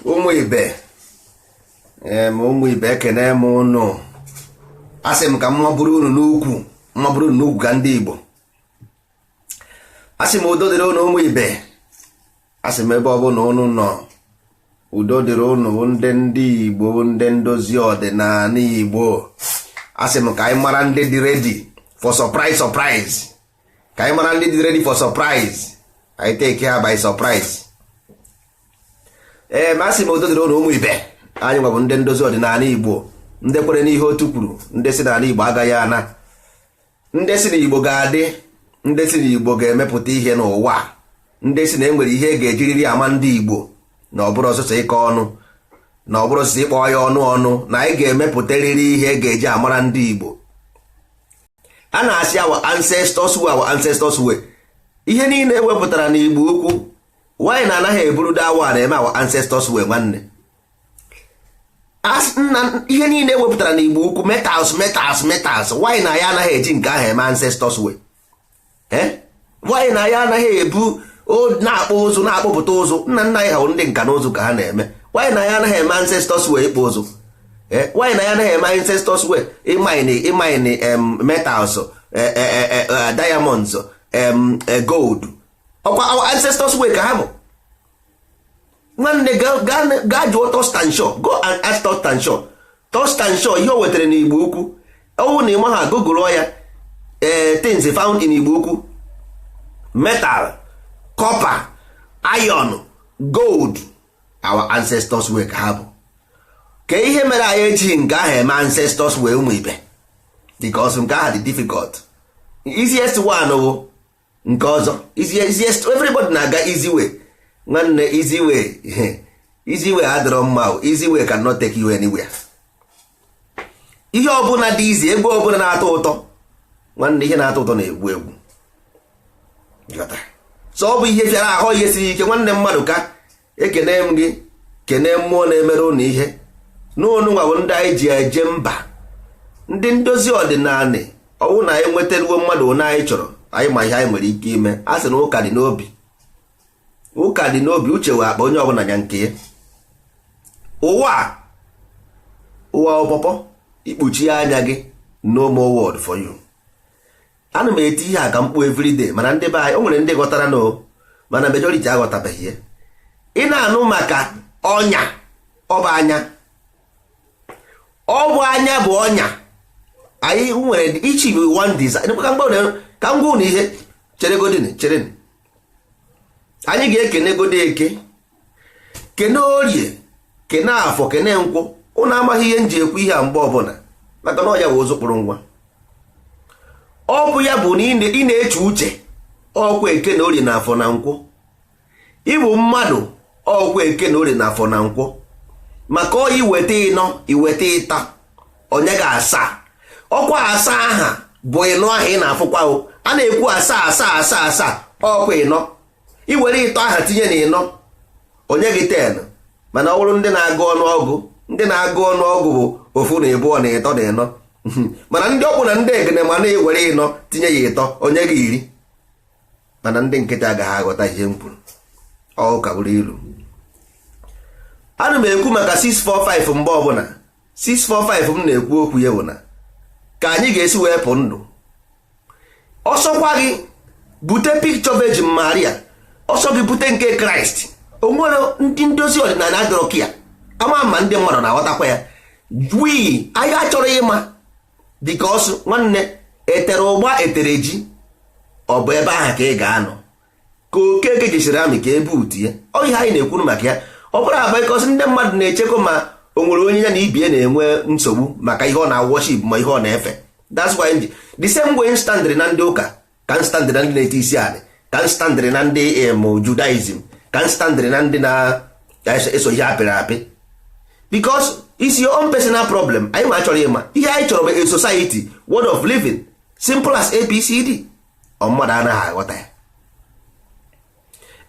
ụmụ ibe ekene m ụnụ. Asị m ka mma bụrụ unu n'ukwu ka ndị Igbo. Asị m udo dịrị unu ụmụ ibe. Asị m ebe ọ bụla unu nọ, udo dịrị unu ndị Igbo, ndị ndozi ọdịnala Igbo. Asị m ka anyị mara ndị dị ready for surprise. Ka anyị mara ndị dị ready for surprise. I take care by surprise. Masị m udo dịrị unu ụmụ ibe. Anyị nwebụ ndị ndozi ọdịnala Igbo, ndị kwere n'ihe otu kwuru, ndị si n'ala Igbo agaghị ana, ndị si na Igbo ga-adị, ndị si na Igbo ga-emepụta ihe n'ụwa, ndị si na enwere ihe ga-ejiriri ama ndị Igbo, na ọ bụrụ ọsụsọ ịkọ ọnụ, na ọ bụrụ ọsụsọ ịkpọ ya ọnụ, na anyị ga-emepụtarịrị ihe ga-eji amara ndị Igbo. A na-asị our ancestors way. Ihe niile ewepụtara n'Igbo ukwu, nwaanyị na-anaghị eburu dawa na-eme our ancestors way nwanne. Ihe niile ewepụtara n'Igbo ukwu, metals, nwaanyị na ya anaghị eji nke ahụ eme ancestors way. Nwaanyị na ya anaghị ebu na-akpụ ụzụ, na-akpụpụta ụzụ. Nna anyị ha ndị nka na ụzụ ka ha na-eme. Nwaanyị na ya anaghị eme ancestors way ịkpụ ụzụ. Nwaanyị na ya anaghị eme ancestors way ịmine metals, diamonds, gold. Ọkwa our ancestors way ka ha bụ. Nwanne gaa jụọ Tostanshaw, go and ask Tostanshaw ihe o wetara n'Igbo ukwu. Ọwụ na ịma ha gụgụrụ ya things found in Igbo ukwu: metal, copper, iron, gold. Our ancestors way ka ha bụ. Ka ihe mere anyị ejighị nke ahụ eme ancestors way ụmụ ibe, because nke ahụ dị difficult. Easiest one bụ nke ọzọ. Easiest, everybody na-aga easy way. Nwanne, easy way adịrọ mma. Easy way cannot take you anywhere. Ihe ọbụla dị izi, egwu ọbụla na-atọ ụtọ, nwanne, ihe na-atọ ụtọ na-egbu egwu. So ọ bụ ihe fịara ahụ, ihe siri ike. Nwanne mmadụ ka ekene m gị, kene mmụọ na-emere ụnụ ihe n'ụnụ nwa bụ ndị anyị ji eje mba, ndị ndozi ọdịnala. Ọwụ na anyị nwetaruo mmadụ onye anyị chọrọ, anyị ma ihe anyị nwere ike ime. A sị na ụka dị n'obi, uche wee akpa onye ọbụla ya nke ya. Ụwa ọpọpọ, ikpuchi anya gị, no more word for you. Ana m eti ihe a ka mkpu everyday, mana ndị be anyị, o nwere ndị ghọtara no, mana majority aghọtabeghị ya. Ị na-anụ maka ọnya, ọ bụ anya bụ ọnya. Anyị nwere ichi bụ one design. Ka ngwa ụnụ ihe, chere. Anyị ga-ekene godi eke, kene orie, kene afọ, kene nkwụ. Ụnụ amaghị ihe nji ekwu ihe a mgbe ọbụla, maka na ọ ya bụ ụzụ kpụrụ nwa. Ọ bụ ya bụ na ị na-eche uche, ọkwa eke na orie na afọ na nkwụ. Ịbụ mmadụ, ọkwa eke na orie na afọ na nkwụ. Maka ọ iweta ịnọ, iweta ịta, onye ga-asa. Ọkwa asa aha bụ ịnọ ahụ ị na-afụkwa. A na-ekwu asa, ọkwa ịnọ. Iwere ịtọ aha tinye na ịnọ, onye gị 10. Mana ọ bụrụ ndị na-agụ ọnụọgụ bụ ofu na ịbụọ na ịtọ na ịnọ. Mana ndị ọkpụ na ndị egene ma na-ewere ịnọ tinye ya ịtọ, onye gị 10. Mana ndị nkịta agaghị aghọta ihe m kwuru. Ọ ka bụrụ ilu. Ana m ekwu maka 645 mgbe ọbụla. 645 m na-ekwu okwu ya bụ na ka anyị ga-esi wepụ ndụ. Ọsọkwa gị bute picture Virgin Maria, ọsọ gị bute nke Kraịst. O nwere ndị ndozi ọdịnala adọrọ ka ya ama ma ndị mmadụ na-aghọtakwa ya. Anyị achọrọ ịma, because nwanne, etere ụgba etere ji, ọ bụ ebe ahụ ka ị ga-anọ. Ka Okeke jesiri amị ka ebe utie. Ọ ihe anyị na-ekwuru maka ya. Ọ bụrụ aba because ndị mmadụ na-echekwa ma o nwere onye ya na ibie na-enwe nsogbu maka ihe ọ na-worship ma ihe ọ na-efe. That's why the same way standard na ndị ụka ka standard na ndị na-ete isi anị, ka standard na ndị Judaism, ka standard na ndị na-eso ihe apịrị apị. Because it's your own personal problem. Anyị ma chọrọ ịma ihe anyị chọrọ bụ a society, word of living, simple as ABCD. Mmadụ anaghị aghọta ya.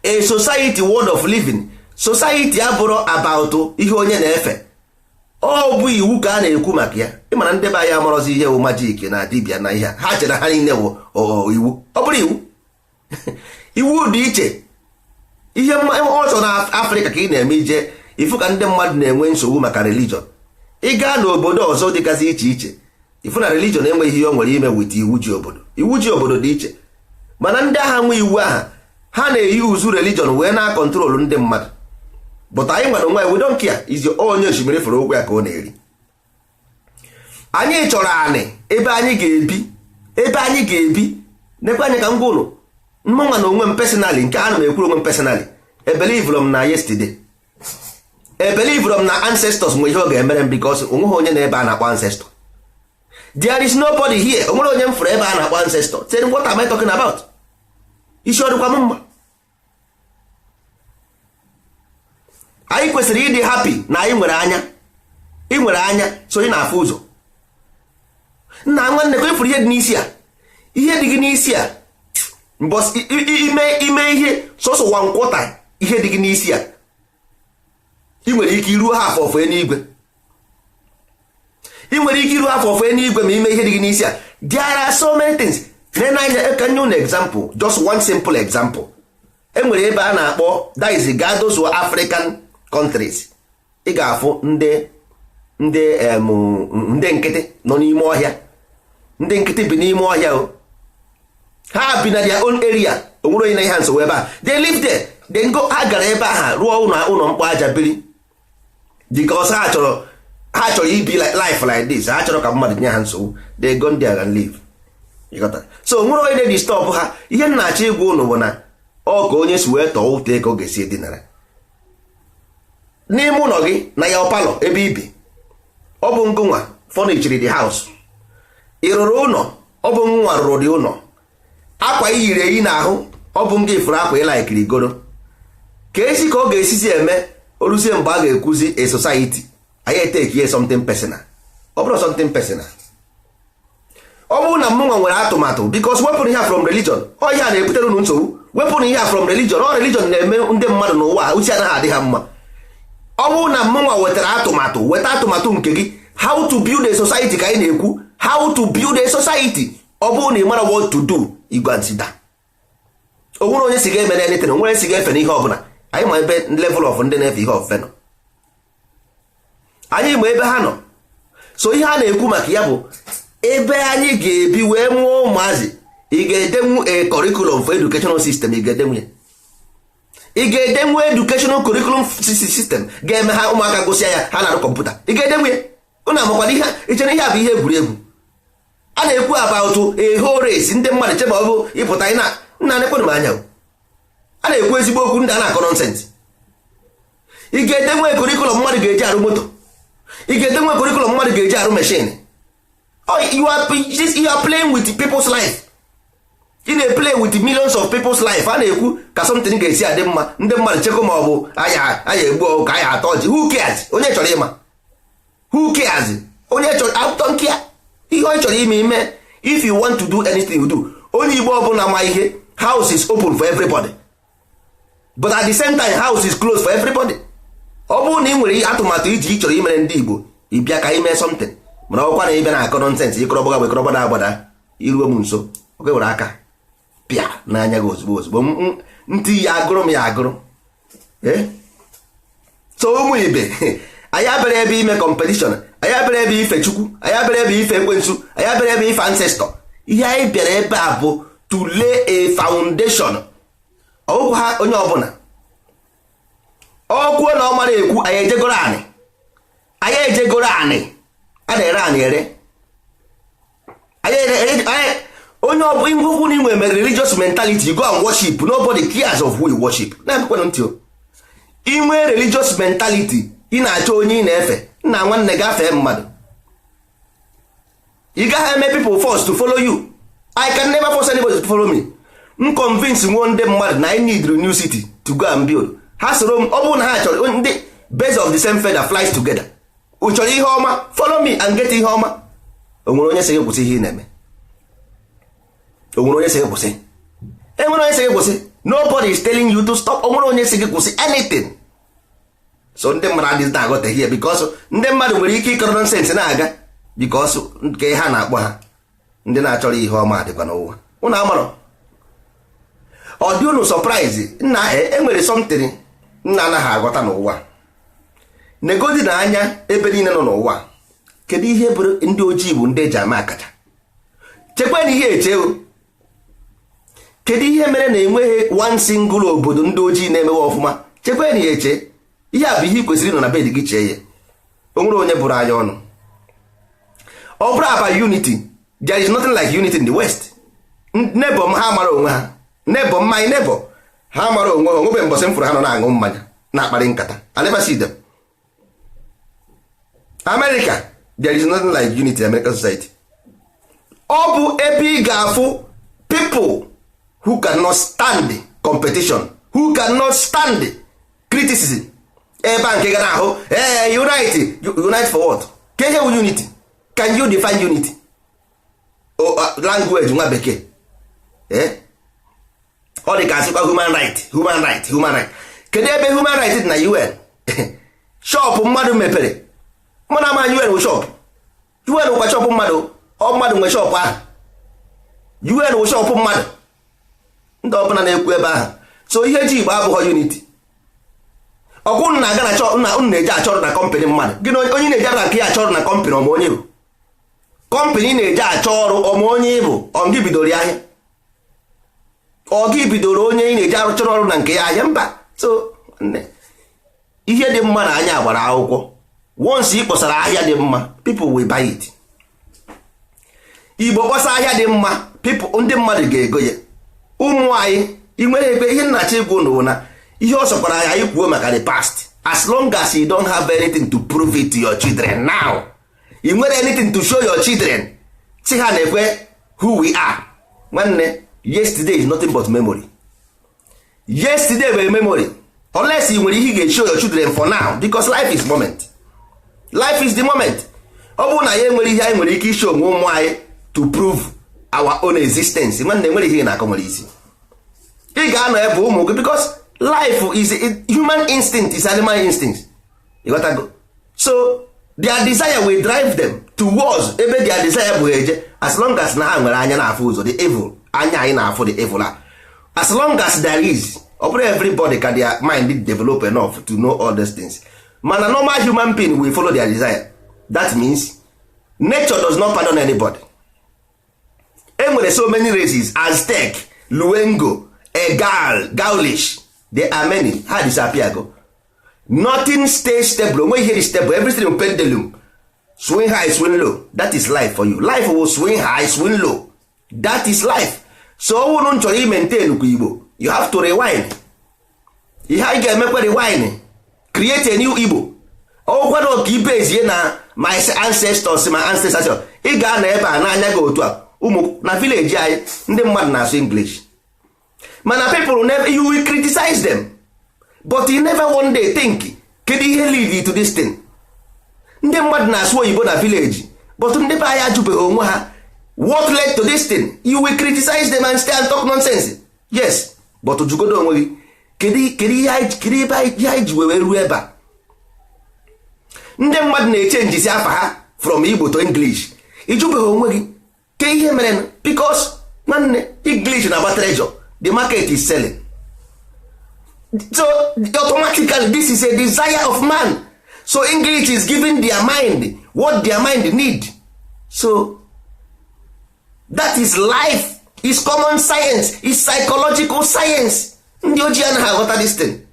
A society, word of living. Society abụrụ about ihe onye na-efe. Ọ bụ iwu ka a na-ekwu maka ya. Ịmana ndị be anyị amarọzi ihe wụ majik na dibịa na ihe ha chere ha niile wụ iwu. Ọ bụrụ iwu. Iwu dị iche. ihe ọzọ na Afrịka ka ị na-eme ije ifu ka ndị mmadụ na-enwe nsogbu maka religion. Ị gaa n'obodo ọzọ dịgasị iche iche ifu na religion enweghị ihe o nwere ime wit iwu ji obodo. Iwu ji obodo dị iche, mana ndị agha nwe iwu aha ha na-eyi uzu religion wee na-akọntrolu ndị mmadụ. But anyị nwere onwe we don't care, izi onye osimiri fụrụ okwu ya ka ọ na-eri. Anyị chọrọ anị ebe anyị ga-ebi nekwe anyị ka ngwa ụlọ mmanwa na onwe m personally, nke ana m ekwuru onwe m personally, ebelieve m na yesterday, ebelieve m na ancestors nwe ihe ọ ga-emere m, because onweghị onye na ebe a na-akpọ ancestor. There is nobody here. Onwere onye m fụrụ ebe a na-akpọ ancestor. Tell what am I talking about? Isi ọdịkwa m mma. Anyị kwesịrị ịdị happy na anyị nwere anya. Ị nwere anya so ị na-afụ ụzọ. Nna nwanne ka ịfụrụ ihe dị n'isi a, ihe dị gị n'isi a mbọs ime ihe sọsọ 1/4 ihe dị gị n'isi a, ị nwere ike iruo ha afọ eluigwe. Ị nwere ike iru afọ eluigwe ma ime ihe dị gị n'isi a. There are so many things. Nenanya can you an example, just one simple example. Enwere ebe a na-akpọ that is those African countries. Ị ga-afụ ndị nkịtị nọ n'ime ọhịa. Ndị nkịtị bi n'ime ọhịa o. Ha bi na their own area. Onwere onye na ihe nsogbu ebe a. They live there. Then go ha gara ebe aha rụọ ụlọ mkpọ aja biri. Because ha chọrọ ibi life like this. Ha chọrọ ka mmadụ nye ha nsogbu. They go there and live. So nwere onye na-disturb ha. Ihe na-achọ ịgwa ụnụ bụ na ọ ka onye si wee tọọ ụtọ ego ga-esi edinara n'ime ụlọ gị na ya palọ ebe ibi. Ọ bụ ngụnwa furniture the house. Ị rụrụ ụlọ, ọ bụ nwa rụrụ dị ụlọ. Akwa iyiri eyi n'ahụ, ọ bụ nga ifuru akwa ịla ikiri goro. Ka esi ka ọ ga-esizi eme oluzie mgbe a ga-ekwuzi a society. Anyị take here something personal. Ọ bụrụ something personal. Ọ bụrụ na mụnwa nwere atụmatụ, because wepụrụ ihe from religion. Ọ ihe a na-ebutere unu nsogbu. Wepụrụ ihe from religion. Ọ religion na-eme ndị mmadụ n'ụwa uche anaghị adị ha mma. Ọ bụrụ na mụnwa wetara atụmatụ, weta atụmatụ nke gị, how to build a society ka anyị na-ekwu, how to build a society. Ọ bụrụ na ị mara what to do, igwa nsida. O nwere onye si ga-eme na anything, onwere si ga-efe n'ihe ọbụla. Anyị ma ebe level of ndị na-efe ihe ofufe nọ. Anyị ma ebe ha nọ. So ihe a na-ekwu maka ya bụ ebe anyị ga-ebi wee mụọ ụmụazị. Ị ga-edenwu a curriculum for educational system. Ị ga-edenwu ya. Ị ga-edenwu educational curriculum system ga-eme ha ụmụaka gụsịa ya ha na-arụ kọmputa. Ị ga-edenwu ya. Ụnụ amakwana ihe ichere ihe a bụ ihe egwuregwu. A na-ekwu about a whole race. Ndị mmadụ chebe ọ bụ ịpụta ị na nekwenụ m anya. A na-ekwu ezigbo okwu ndị a na-akọ nọnsensị. Ị ga-edenwu curriculum mmadụ ga-eji arụ moto. Ị ga-edenwu curriculum mmadụ ga-eji arụ machine. You are playing with people's life. You dey play with millions of people's life. A na-ekwu ka something ga-esi adị mma. Ndị mmadụ chekwa ma ọ bụ anya egbu ka anya atọ ji. Who cares? Onye chọrọ ịma. Who cares? Onye chọrọ I don't care. Ihe onye chọrọ ime if you want to do anything you do. Onye Igbo ọbụla ma ihe, house is open for everybody. But at the same time, house is closed for everybody. Ọ bụrụ na ị nwere atụmatụ iji chọrọ imere ndị Igbo, ị bịa ka ime something. Mana ọkwa na ịbịa na-akọ nọnsensị ịkọrọgbaga bụ ịkọrọgbada agbada iruo m nso oge were aka pịa n'anya gị ozugbo ntị ya agụrụ m ya agụrụ. So ụmụ ibe anyị abịara ebe ime competition, anyị abịara ebe ife Chukwu, anyị abịara ebe ife ekwensu, anyị abịara ebe ife ancestor. Ihe anyị bịara ebe a bụ to lay a foundation. Ọgwụ ha onye ọbụla ọkwuo na ọ mara ekwu anyị ejegoro anị a na-ere anị ere. Onye ọbụ ngwugwu na inwe religious mentality, you go and worship, nobody cares of who you worship. Na-ekwena ntị o. Inwe religious mentality, ị na-achọ onye ị na-efe, nna nwanne gafee mmadụ. You gaghị eme people force to follow you. I can never force anybody to follow me. M convince nwe ndị mmadụ na I need a new city to go and build. Ha soro m, ọ bụrụ na ha chọrọ ndị birds of the same feather flies together. U chọrọ ihe ọma, follow me and get ihe ọma. O nwere onye sị gị kwụsị ihe ị na-eme. O nwere onye sị gị kwụsị. E nwere onye sị gị kwụsị. Nobody is telling you to stop. O nwere onye sị gị kwụsị anything. So ndị mmadụ adịghị na-aghọta here because ndị mmadụ nwere ike ịkọrọ nonsense na-aga because nke ha na-akpọ ha ndị na-achọrọ ihe ọma adịkwa n'ụwa. Ụnụ amarọ. ọ dị unu surprise nna enwere something nna anaghị aghọta n'ụwa. Negodi na anya ebe niile nọ n'ụwa, kedu ihe bụrụ ndị ojii bụ ndị eji ama akaja? Chekwa na ihe echeo, kedu ihe mere na enweghị one single obodo ndị ojii na-emewe ọfụma? Chekwa na ihe eche, ihe a bụ ihe kwesịrị nọ na bed gị chee ya. O nwere onye bụrụ anya ọnụ. Ọ bụrụ about unity, there is nothing like unity in the West. Neighbor m ha mara onwe ha, neighbor m my neighbor ha mara onwe ha. Onwebe mbọsị m fụrụ ha nọ na-aṅụ mmanya na-akparị nkata. I never see them. America, there is nothing like unity in American society. Ọ bụ ebe ị ga-afụ people who cannot stand competition, who cannot stand criticism. Ebe a nke ga na-ahụ unite for what? Ke ihe unity? Can you define unity? Language nwa bekee. Ọ dị ka asịkwa human right. Kedu ebe human right dị na UN? Shop mmadụ mepere. Mwana ama UN wụ shop. UN wụkwa shop mmadụ. Ọ mmadụ nwe shop ahụ. UN wụ shop mmadụ. Ndị ọbụla na-ekwu ebe ahụ. So ihe ji Igbo abụghị unity. Ọkwụ na-aga na chọrọ na unu na-eje achọrọ na company mmadụ. Gị onye na-eje na nke ya achọrọ na company ọma onye bụ. Company na-eje achọ ọrụ ọma onye bụ. Ọ gị bidoro ya ahịa. Ọ gị bidoro onye ị na-eje achọrọ ọrụ na nke ya ahịa mba. So ihe dị mma na anya gbara akwụkwọ. Once ị kpọsara ahịa dị mma, people will buy it. Igbo kpọsa ahịa dị mma, people ndị mmadụ ga-ego ya. Ụmụ anyị ị nwere ebe ihe nnachi egwu n'ụwa na ihe ọ sọkwara anyị kwuo maka the past. As long as you don't have anything to prove it to your children now, you nwere anything to show your children, si ha na-ekwe who we are. Nwanne, yesterday is nothing but memory. Yesterday bụ memory. Unless you nwere ihe ga-show your children for now, because life is moment. Life is the moment. Ọ bụrụ na ya enwere ihe anyị nwere ike isho onwe ụmụ anyị to prove our own existence, nwanne nwere ihe na-akọ nwere isi. Ị ga-anọ ebe ụmụ gị because life is human instinct, is animal instinct. You got to go. So their desire will drive them towards ebe their desire bụ eje, as long as na ha nwere anya na-afụ ụzọ the evil, anya anyị na-afụ the evil. As long as there is, ọ bụrụ everybody can their mind develop enough to know all these things. Mana normal human being will follow their desire. That means nature does not pardon anybody. Enwere so many races: Aztec, Luengo, Egal, Gaulish. There are many. How disappear go? Nothing stays stable. When you hear stable, everything will pendulum. Swing high, swing low. That is life for you. Life will swing high, swing low. That is life. So when you maintain Igbo, you have to rewind. You have to make rewind. Create a new Igbo. Oh, what do you base na my ancestors, ị ga na ebe a na-anya gị otu a ụmụ na village anyị ndị mmadụ na-asụ English. Mana people never, you will criticize them, but you never one day think kedu ihe lead to this thing. Ndị mmadụ na-asụ oyibo na village, but ndị be anyị ajụbeghị onwe ha what led to this thing. You will criticize them and stay and talk nonsense. Yes, but jugodo onwe gị kedu ihe anyị ji wee ruo ebe a. Ndị mmadụ na-echenji si afa ha from Igbo to English. Ijubeghị onwe gị ke ihe mere because nwanne English na treasure, the market is selling. So automatically this is a desire of man. So English is giving their mind what their mind need. So that is life, is common science, is psychological science. Ndị ojii anaghị aghọta this thing.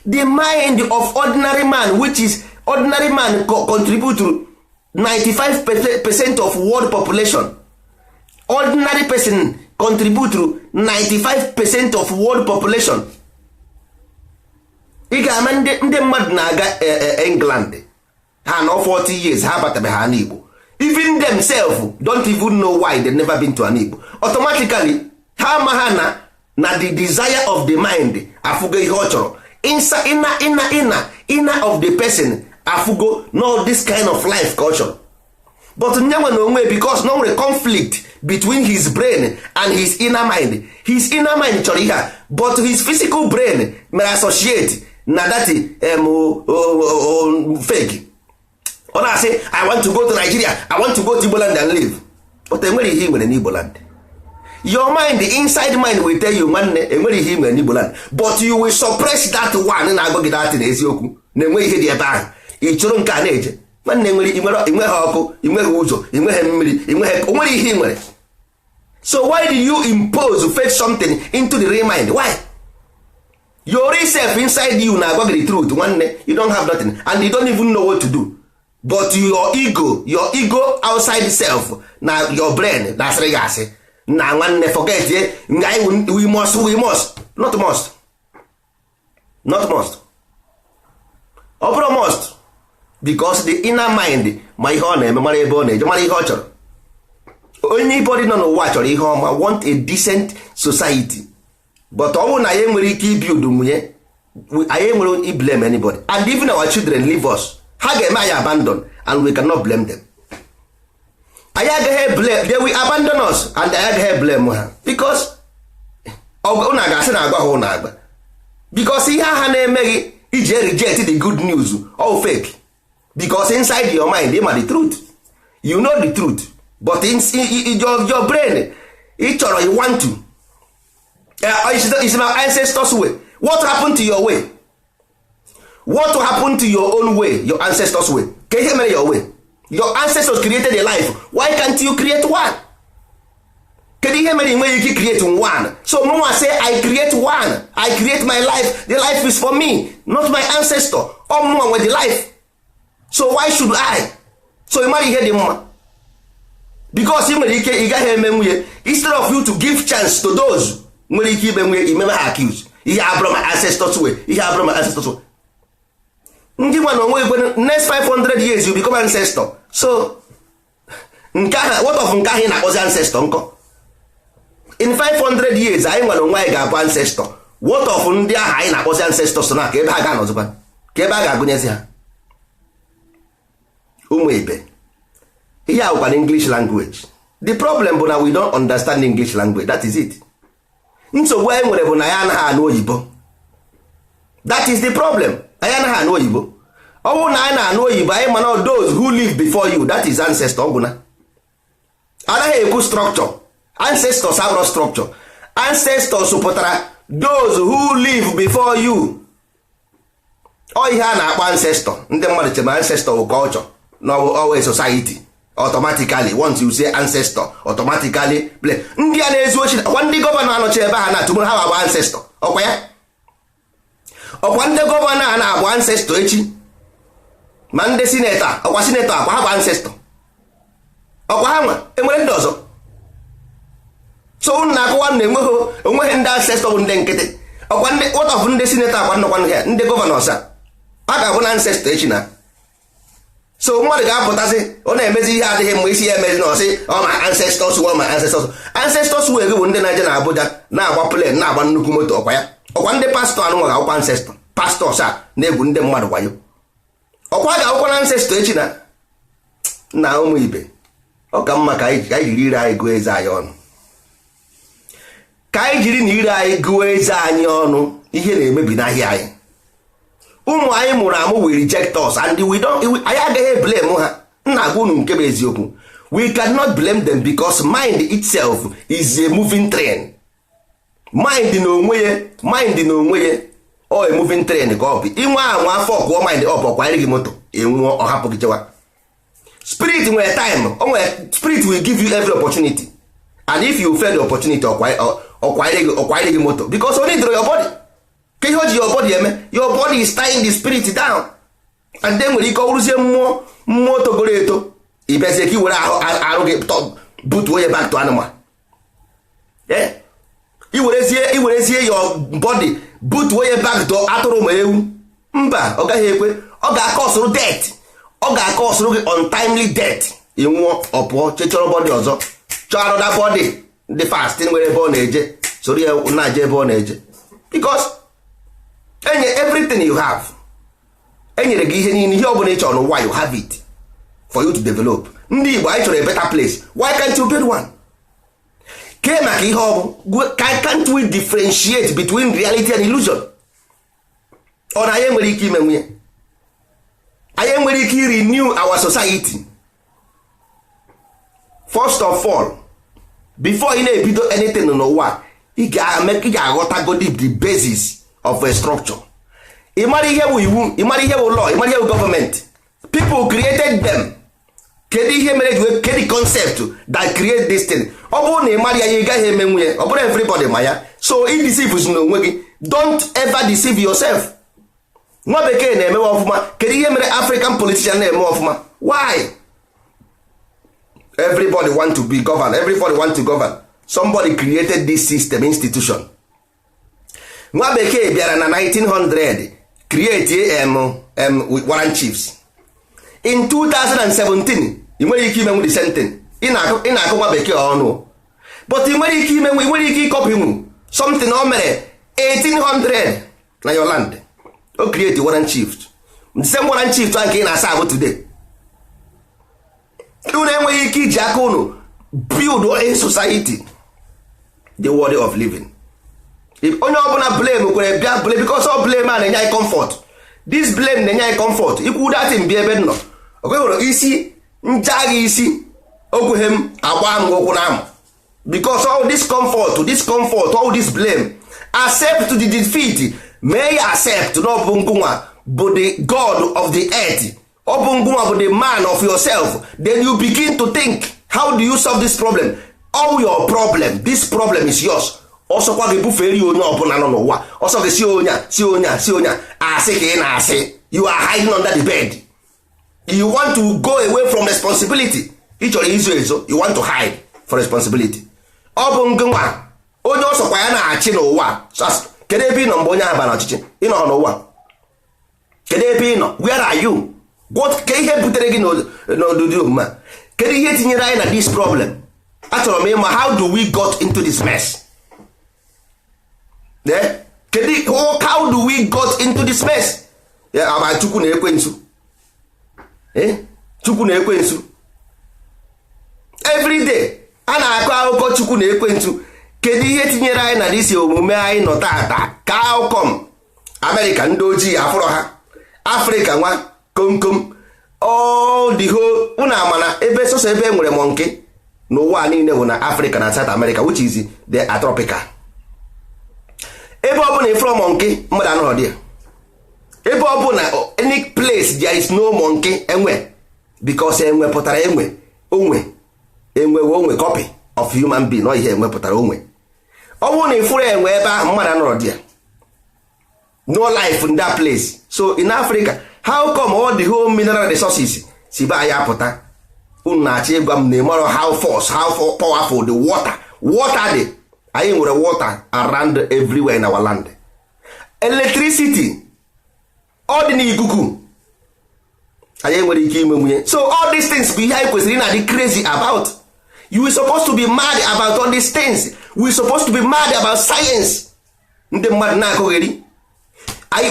The mind of ordinary man, which is ordinary man contribute to 95% of world population. Ordinary person contribute to 95% of world population. Ị ga-ama ndị mmadụ na-aga England ha nọ 40 years ha batabe ha n'Igbo. Even themselves don't even know why they never been to an Igbo. Automatically ha ma ha na the desire of the mind afugo ihe ọ chọrọ. Inner of the person afugo no this kind of life culture. But nyewe no onwe because no nwere conflict between his brain and his inner mind. His inner mind chọrọ ihe, but his physical brain may associate na that fake. Ọ na-asị I want to go to Nigeria, I want to go to Igbo land and live. But enwere ihe nwere n'Igbo land. your mind, the inside mind will tell you nwanne enwere ihe nwere n'Igbo land, but you will suppress that one na-agwa gị dat na eziokwu na enweghị ihe dị ebe ahụ. Ị chụrụ nke a na-eje nwanne inweghị ọkụ, inweghị ụzọ, inweghị mmiri, onwere ihe ị nwere. So why did you impose fake something into the real mind? Why? Your real self inside you na-agwa gị the truth nwanne, you don't have nothing and you don't even know what to do. But your ego outside self na your brain na-asịrị gị asị na nwanne forget ye, we must not must ọ bụrụ must, because the inner mind ma ihe ọ na-eme, mara ebe ọ na-eje, mara ihe ọ chọrọ. Anybody nọ n'ụwa chọrọ ihe ọma, want a decent society, but ọ bụrụ na anyị nwere ike ibuild nwunye, anyị nwere i blame anybody, and even our children leave us, ha ga-eme anyị abandon and we cannot blame them. Anyị agaghị blame, they will abandon us and anyị agaghị blame ha, because ụna ga-asị na agwa ha ụna agba, because ihe ha na-emeghị iji reject the good news all fake, because inside your mind you know the truth, you know the truth, but in your brain you want to it's my ancestors way. What happened to your way? What happened to your own way, your ancestors way? Can you hear me? Your way, your ancestors created a life, why can't you create one? Can you hear me? When you create one, so Mama say I create one, I create my life, the life is for me, not my ancestor or Mama with the life. So why should I? So you might hear the Mama, because you instead of you to give chance to those you never accuse, you have my ancestors way, you have my ancestors way. Next 500 years you become ancestor. So what of nkahi na ozi ancestor nko? In 500 years anyị nwere onwe anyị ga-abụ ancestor. What of ndị ahụ anyị na-akpọzi ancestors na ka ebe ha ga-anọzikwa, ka ebe ha ga-agụnyezi ha? Ụmụ ibe, ihe a bụkwa English language. The problem bụ na we don't understand English language, that is it. Nsogbu anyị nwere bụ na ya anaghị anụ oyibo. That is the problem. Anyị anaghị anụ oyibo. Ọ bụrụ na anyị na-anụ oyibo, anyị mana those who live before you, that is ancestor ọgwụna. Anaghị ekwu structure. Ancestors have no structure. Ancestors pụtara those who live before you. Ọ ihe a na-akpọ ancestor. Ndị mmadụ chema ancestor bụ culture, no always society. Automatically once you say ancestor, automatically play. Ndị a na-ezu ochi, ọkwa ndị gọvanọ anọchi ebe ha na-atụmụrụ ha bụ ancestor. Ọkwa ya? Ọkwa ndị gọvanọ a na-abụ ancestor echi. Ma ndị senator, ọkwa senator akwa ha bụ ancestor. Ọkwa ha nwa enwere ndị ọzọ. So unu na-akụwa na-enweghị ndị ancestor bụ ndị nkịtị. Ọkwa ndị what of ndị senator akwa nnọkwa ndị gọvanọ a ga-abụ na ancestor echi na. So mmadụ ga-apụtasị ọ na-emezi ihe adịghị mgbe isi ya emezi na ọsị ma ancestors were my ancestors were gị bụ ndị na-eje na Abuja na-agba plane na-agba nnukwu moto. Ọkwa ya? Ọkwa ndị pastọ anụ nwa ga-akwụkwa ancestor, pastors a na-egwu ndị mmadụ wayo. Ọkwa ga-akwụkwa na ancestor echi na ụmụ ibe. Ọ ka mma ka anyị jiri ire anyị gụọ eze anyị ọnụ, ka anyị jiri na ire anyị gụọ eze anyị ọnụ. Ihe na-emebi n'ahịa anyị. Ụmụ anyị mụrụ amụ we reject us and we don't, anyị agaghị blame ha. Nna agwa unu nke bụ eziokwu, we cannot blame them because mind itself is a moving train. Mind na onwe ya ọ a moving train ka ọ bụ. Inwe anwa afọ ọkụọ mind ọ bụ ọkwanyere gị moto enwuo ọ hapụ gị chewa. Spirit nwere time, spirit will give you every opportunity, and if you fail the opportunity ọkwanyere gị moto because only through your body. Ka ihe o ji your body eme, your body is tying the spirit down, and then nwere ike ọrụzie mmụọ togoro eto ibezie ka i were arụ gị butuo ya back to animal. Iwerezie your body butuo ya back to atụrụ ma ewu. Mba, ọ gaghị ekwe. Ọ ga-akọsụrụ death, ọ ga-akọsụrụ gị untimely death. Ị nwụọ ọpụọ chọrọ body ọzọ, chọọ another body ndị fast nwere ebe ọ na-eje soro ya na-aje ebe ọ na-eje, because everything you have enyere gị ihe niile, ihe ọ bụla ị chọrọ n'ụwa you have it for you to develop. Ndị Igbo anyị chọrọ a better place, why can't you build one? Kee maka ihe ọ bụ, can't we differentiate between reality and illusion? Ọ na anyị nwere ike ime nwunye, anyị nwere ike renew our society. First of all, before ị na-ebido anything n'ụwa ị ga-aghọtagodi the basis of a structure. ị mara ihe wụ iwu, ị mara ihe wụ law, ị mara ihe wụ government. People created them. Kedu ihe mere kedu concept that create this thing? Ọ bụrụ na ị mara ya ị gaghị eme nwunye, ọ bụrụ everybody ma ya. So ị deceive n'onwe gị, don't ever deceive yourself. Nwa bekee na-emewe ọfụma. Kedu ihe mere African politician na-eme ọfụma? Why? Everybody want to be governed. Everybody want to govern. Somebody created this system, institution. Nwa bekee bịara na 1900 create warrant chiefs. In 2017 ị nwere ike imenwu the same thing. Ị na-akụ nwa bekee ọnụ, but ị nwere ike imenwu, ị nwere ike ịkọpinwu something o mere 1800 na your land. O create warrant chiefs. The same warrant chiefs nke ị na-asa abụ today. Unu enweghị ike iji aka unu build a society, the world of living. If onye ọbụla blame kwere bịa blame because all blame a na-enye anyị comfort. This blame na-enye anyị comfort. Ikwu datin bịa ebe nọ. Okwewere isi njaghị isi okweghị m agba m ụkwụ na amụ. Because all this comfort, all this blame, accept the defeat. May accept na ọ bụ ngụnwa bụ the God of the earth. Ọ bụ ngụnwa bụ the man of yourself. Then you begin to think, how do you solve this problem? All your problem, this problem is yours. Ọsọkwa gị bufere onye ọbụla nọ n'ụwa. Ọsọ gị si onye asị ka ị na-asị. You are hiding under the bed. You want to go away from responsibility. Ị chọrọ izo ezo, you want to hide for responsibility. Ọ bụ ngụnwa onye ọsọkwa ya na-achị n'ụwa. Kedu ebe ị nọ mgbe onye ahụ bara ọchịchị? Ị nọ n'ụwa. Kedu ebe ị nọ? Where are you? Ke ihe butere gị n'ọdụdị omume? Kedu ihe tinyere anyị na this problem? Achọrọ m ịma, how do we got into this mess? How do we got into this mess? Aba Chukwu na-ekwensu. Chukwu na-ekwensu. Every day a na-akọ akụkọ Chukwu na-ekwensu. Kedu ihe tinyere anyị na disi omume anyị nọ tata? Ka outcome America ndị ojii afụrọ ha, Africa nwa komkom, all the whole una amana ebe soso ebe nwere monkey n'ụwa niile bụ na Africa na South America, which is the tropical. Ebe ọ bụ na ifro monkey mmadụ anọrọ dị. Ebe ọ bụ na any place there is no monkey enwe, because enwe pụtara onwe copy of human being, no ihe enwe pụtara onwe. Ọ bụ na ifuru enwe ebe ahụ mmadụ anọrọ dị. No life in that place. So in Africa, how come all the whole mineral resources si ba ya pụta? Unu na-achọ ịgwa m na ịmara how powerful the water dị. Anyị nwere water around everywhere in our land. Electricity ọ dị n'ikuku, anyị nwere ike ime nwunye. So all these things bụ ihe anyị kwesịrị na-adị crazy about. You are supposed to be mad about all these things. We are supposed to be mad about science. Ndị mmadụ na-akụgheri.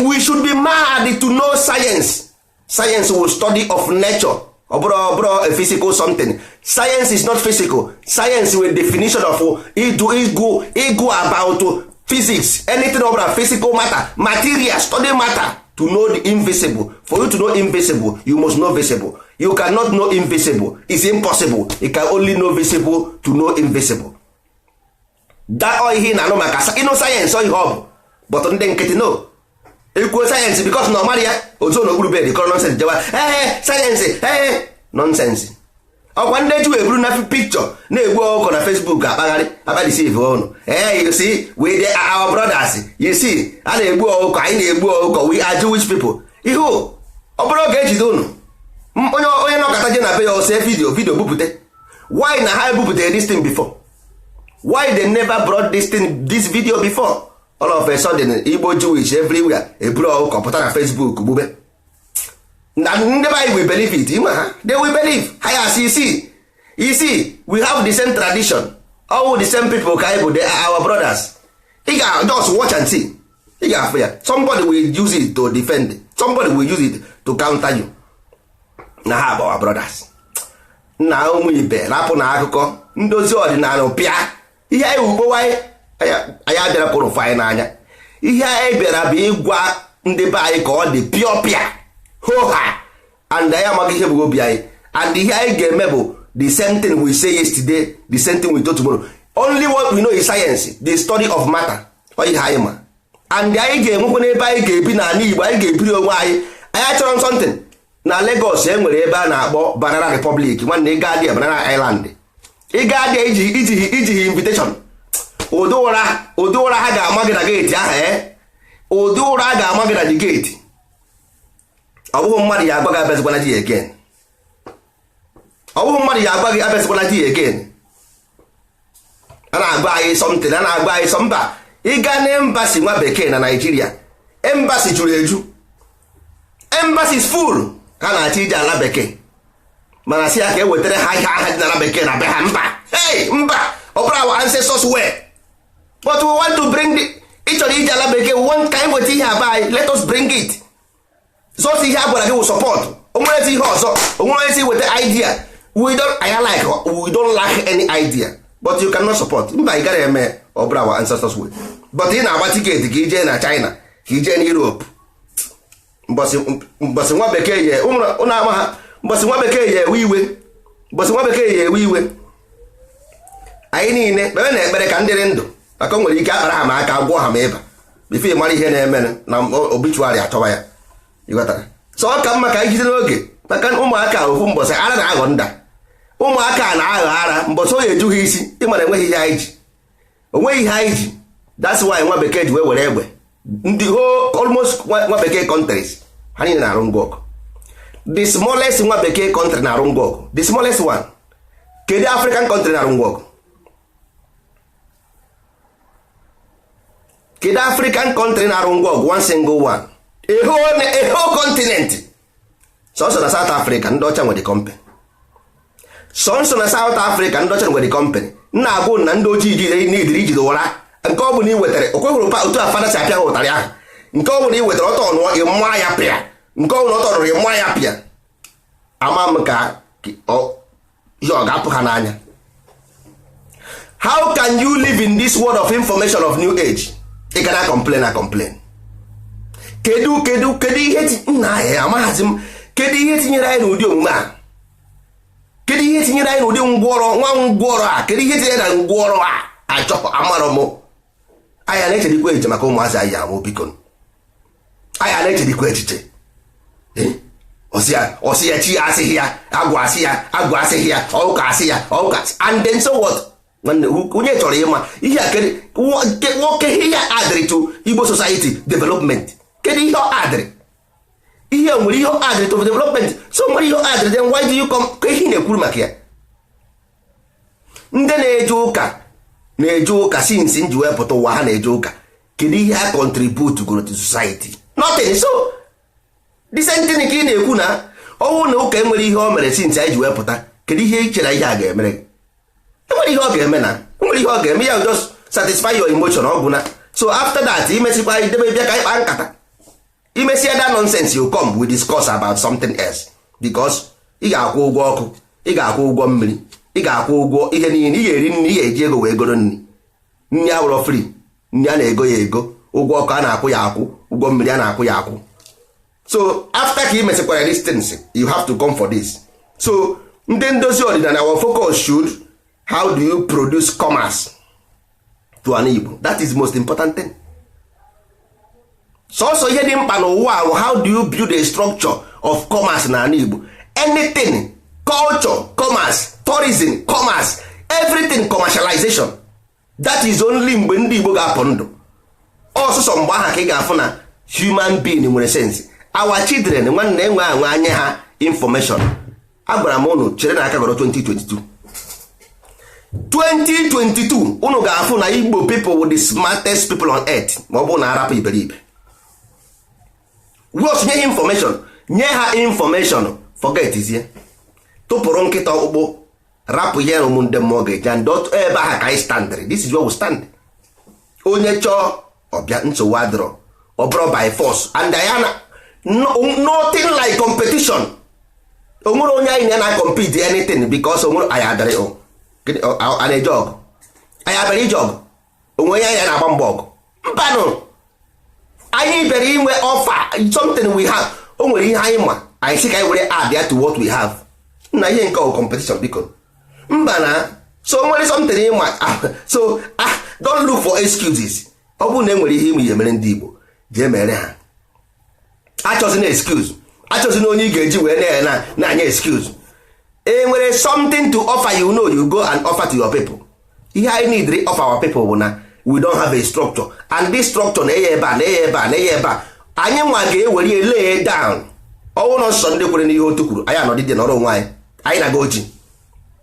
We should be mad to know science. Science will study of nature. Bro, a physical something. Science is not physical. Science with definition of ego about physics. Anything about physical matter, material, study matter. To know the invisible. For you to know invisible, you must know visible. You cannot know invisible. It's impossible. You can only know visible to know invisible. That all here na no maka. You know science all you have. But on the nkịtị no. Equal science because no maria ozo no guru bed nonsense jawa science nonsense. Ọkwa ndị ju eburu na picture na-egbu ọkọ na Facebook akpagharị abadisi ọnụ. You see, we they are our brothers. You see, a na-egbu ọkọ, anyị na-egbu ọkọ, we are Jewish people. Ihu ọ bụrụ oge ejide unu onye nọkọta je na be ya ose video bupute. Why na ha bupute this thing before? Why they never brought this video before? All of a sudden Igbo Jewish everywhere eburu ọkọ pụta na Facebook gbube. Nobody will believe it. They will believe. You see, we have the same tradition. All the same people, they are our brothers. Just watch and see. Somebody will use it to defend. Somebody will use it to counter you. Now have our brothers. Now we be rapụ na akụkọ Ndozi Odinani pịa. Ihe anyị ugbo anyị abịara pụrụ fanyị n'anya. Ihe anyị bịara bụ ịgwa ndị be anyị ka ọ dị pịa. Hoha, and I am again go be and the here game the same thing we say yesterday, the same thing we do tomorrow. only what we know is science, the study of matter. Ihe anyị ma and anyị ga-enwekwa n'ebe anyị ga-ebi n'ala Igbo, anyị ga-ebiri onwe anyị achọrọ something na Lagos enwere ebe a na-akpọ Banana Republic, nwanne ị gaa dị Banana Island, ị gaa dị iji invitation ụdị ụra ha ga-ama gị na geeti ahụ ụdị ụra a ga-ama gị na dị geeti. Ọ bụghị mmadụ ya agwa gị abịazikwana di again, ọ bụghị mmadụ ya agwa gị abịazikwana di again. A na-agwa anyị something, a na-agwa anyị mba ịga na embassy nwa bekee na Nigeria, embassy juru eju, embassy is full, ha na-achọ ije ala bekee mana si ya ka e wetara ha ihe aha dị na ala bekee na be ha. Mba ọ bụrụ our ancestors way, but we want to bring ịchọrọ ije ala bekee, we want ka anyị weta ihe aba anyị, let us bring it. So ihe a gwara gị wụ support, o nwere ihe ọzọ, o nwere weta idea, we don't lack any idea, but you cannot support. Mba ị gara eme ọ bụrụ our ancestors way, but ị na-agba tiketi ka ije na China, ka ije na Europe. Mbọsị nwa bekee ye ụnụ ama ha, mbọsị nwa bekee ye ewe iwe, mbọsị nwa bekee ye ewe iwe. Anyị niile kpere na ekpere ka ndị dị ndụ, maka o nwere ike akpara ha ma aka gwọ ha ma ịba bifo mara ihe na-eme na obituari achọwa ya, ịghọtara. So ọ ka mma ka anyị jide n'oge, maka ụmụaka ofu mbọsị ara na-aghọ nda, ụmụaka na-aghọ ara mbọsị onye ejughị isi, ịmara enweghị ihe anyị ji, onweghị ihe anyị ji. That's why nwa bekee ji wee were egbe ndị almost nwa bekee countries ha niile na-arụ ngwa ọgụ. The smallest nwa bekee country na-arụ ngwa ọgụ, the smallest one. Kedu African country na-arụ ngwa ọgụ? Kedu African country na-arụ ngwa ọgụ? One single one, a whole continent. Sọnsọ na South Africa ndị ọcha nwere company, sọnsọ na South Africa ndị ọcha nwere company. Nna agwụ na ndị ojii n'idiri ijide ụra, nke ọ bụ na ị wetara okweghụrụ otu afada si apịa ha ụtarị ahụ, nke ọ bụ na ị wetara ọtọ ọnụọ ịmụa ya pịa, nke ọ bụ na ọtọ ọnụrụ ịmụa ya pịa, ama m ka ihe ọ ga-apụ ha n'anya. How can you live in this world of information of new age? Ị ga na complain. Kedu ihe nna ya amaghazi m, kedu ihe tinyere anyị n'ụdị omume a? Kedu ihe tinyere anyị n'ụdị ngwọrọ a? Kedu ihe tinyere na ngwọrọ a? Achọ amarọ m. Anya na-echedikwa echiche maka ụmụazị anyị amụ biko. Anya na-echedikwa echiche. Ọsị ya chi ya asịghị ya, agwa asịghị ya, ọụka asị ya, ọụka. And then so what? Onye chọrọ ịma ihe a kedu nwoke ihe adịrị to Igbo society development? Kedu ihe ọ adịrị? Ihe nwere ihe ọ adịrị to development. So nwere ihe ọ adịrị, then why do you come? Ka ihe na-ekwuru maka ya. Ndị na-eje ụka since nji wepụta ụwa ha na-eje ụka, kedu ihe ha contribute to society? Nothing. So the same thing ka ị na-ekwu na ọnwụ na ụka enwere ihe o mere since anyị ji wepụta, kedu ihe ị chere ihe a ga-emere gị? Enwere ihe ọ ga-eme na enwere ihe ọ ga-eme ya, just satisfy your emotion ọ bụ na. So after that imesikwa idebe bịa ka anyị kpaa nkata, imesia that nonsense you come we discuss about something else, because ị ga-akwụ ụgwọ ọkụ, ị ga-akwụ ụgwọ mmiri, ị ga-akwụ ụgwọ ihe niile, ị ga-eri nri, ị ga-eji ego wee goro nri abụrọ free, nri a na-ego ya ego, ụgwọ ọkụ a na-akwụ ya akwụ, ụgwọ mmiri a na-akwụ ya akwụ. So after ka ị mesikwara these things you have to come for this. So ndị ndozi ọdịnala, our focus should how do you produce commerce to an Igbo? That is the most important thing. So ihe dị mkpa n'ụwa ahụ, how do you build a structure of commerce na an Igbo? Anything, culture, commerce, tourism, commerce, everything commercialization. That is only mgbe ndị Igbo ga-apụ ndụ. Ọsụsọ mgbe aha ka ị ga-afụ na human being nwere sense. Our children nwanne enwe anwe anya ha information. Agwara m ụnụ chere na aka gọrọ 2022 ụnụ ga-afụ na Igbo people were the smartest people on earth ma ọ bụ na arapụ iberibe. Wos nye ha information forget izie, tụpụrụ nkịta ọkpụkpụ, rapụ ya ụmụ ndị mmụọ ga-eje ndị otu ebe aha ka anyị standịrị. This is where we stand. Onye chọọ ọbịa nsogbu adịrọ, ọ bụrụ by force, and Diana nothing like competition. O nwere onye anyị na compete anything because o nwere anyị adịrị a na-eje ọgụ, anyị abịara ije ọgụ, onwe onye anyị na-agba mbọ ọgụ. Mbanụ anyị bịara inwe offer something we have. O nwere ihe anyị ma, anyị sị ka anyị were add ya to what we have. Na ihe nke competition biko mba na so nwere something ịma so don't look for excuses. Ọ bụrụ na enwere ihe ime ihe mere ndị Igbo jee mere ha. Achọzi na excuse, achọzi na onye ị ga-eji wee na-anya excuse. Enwere something to offer, you know, you go and offer to your people. Ihe I need of our people bụ na we don't have a structure, and this structure na-enye ebe a anyị nwa ga-ewere lay down. Ọnwụ na nsọ ndị kwere n'ihe otu kwuru anyị anọdịdị n'ọrụ onwe anyị na-aga oji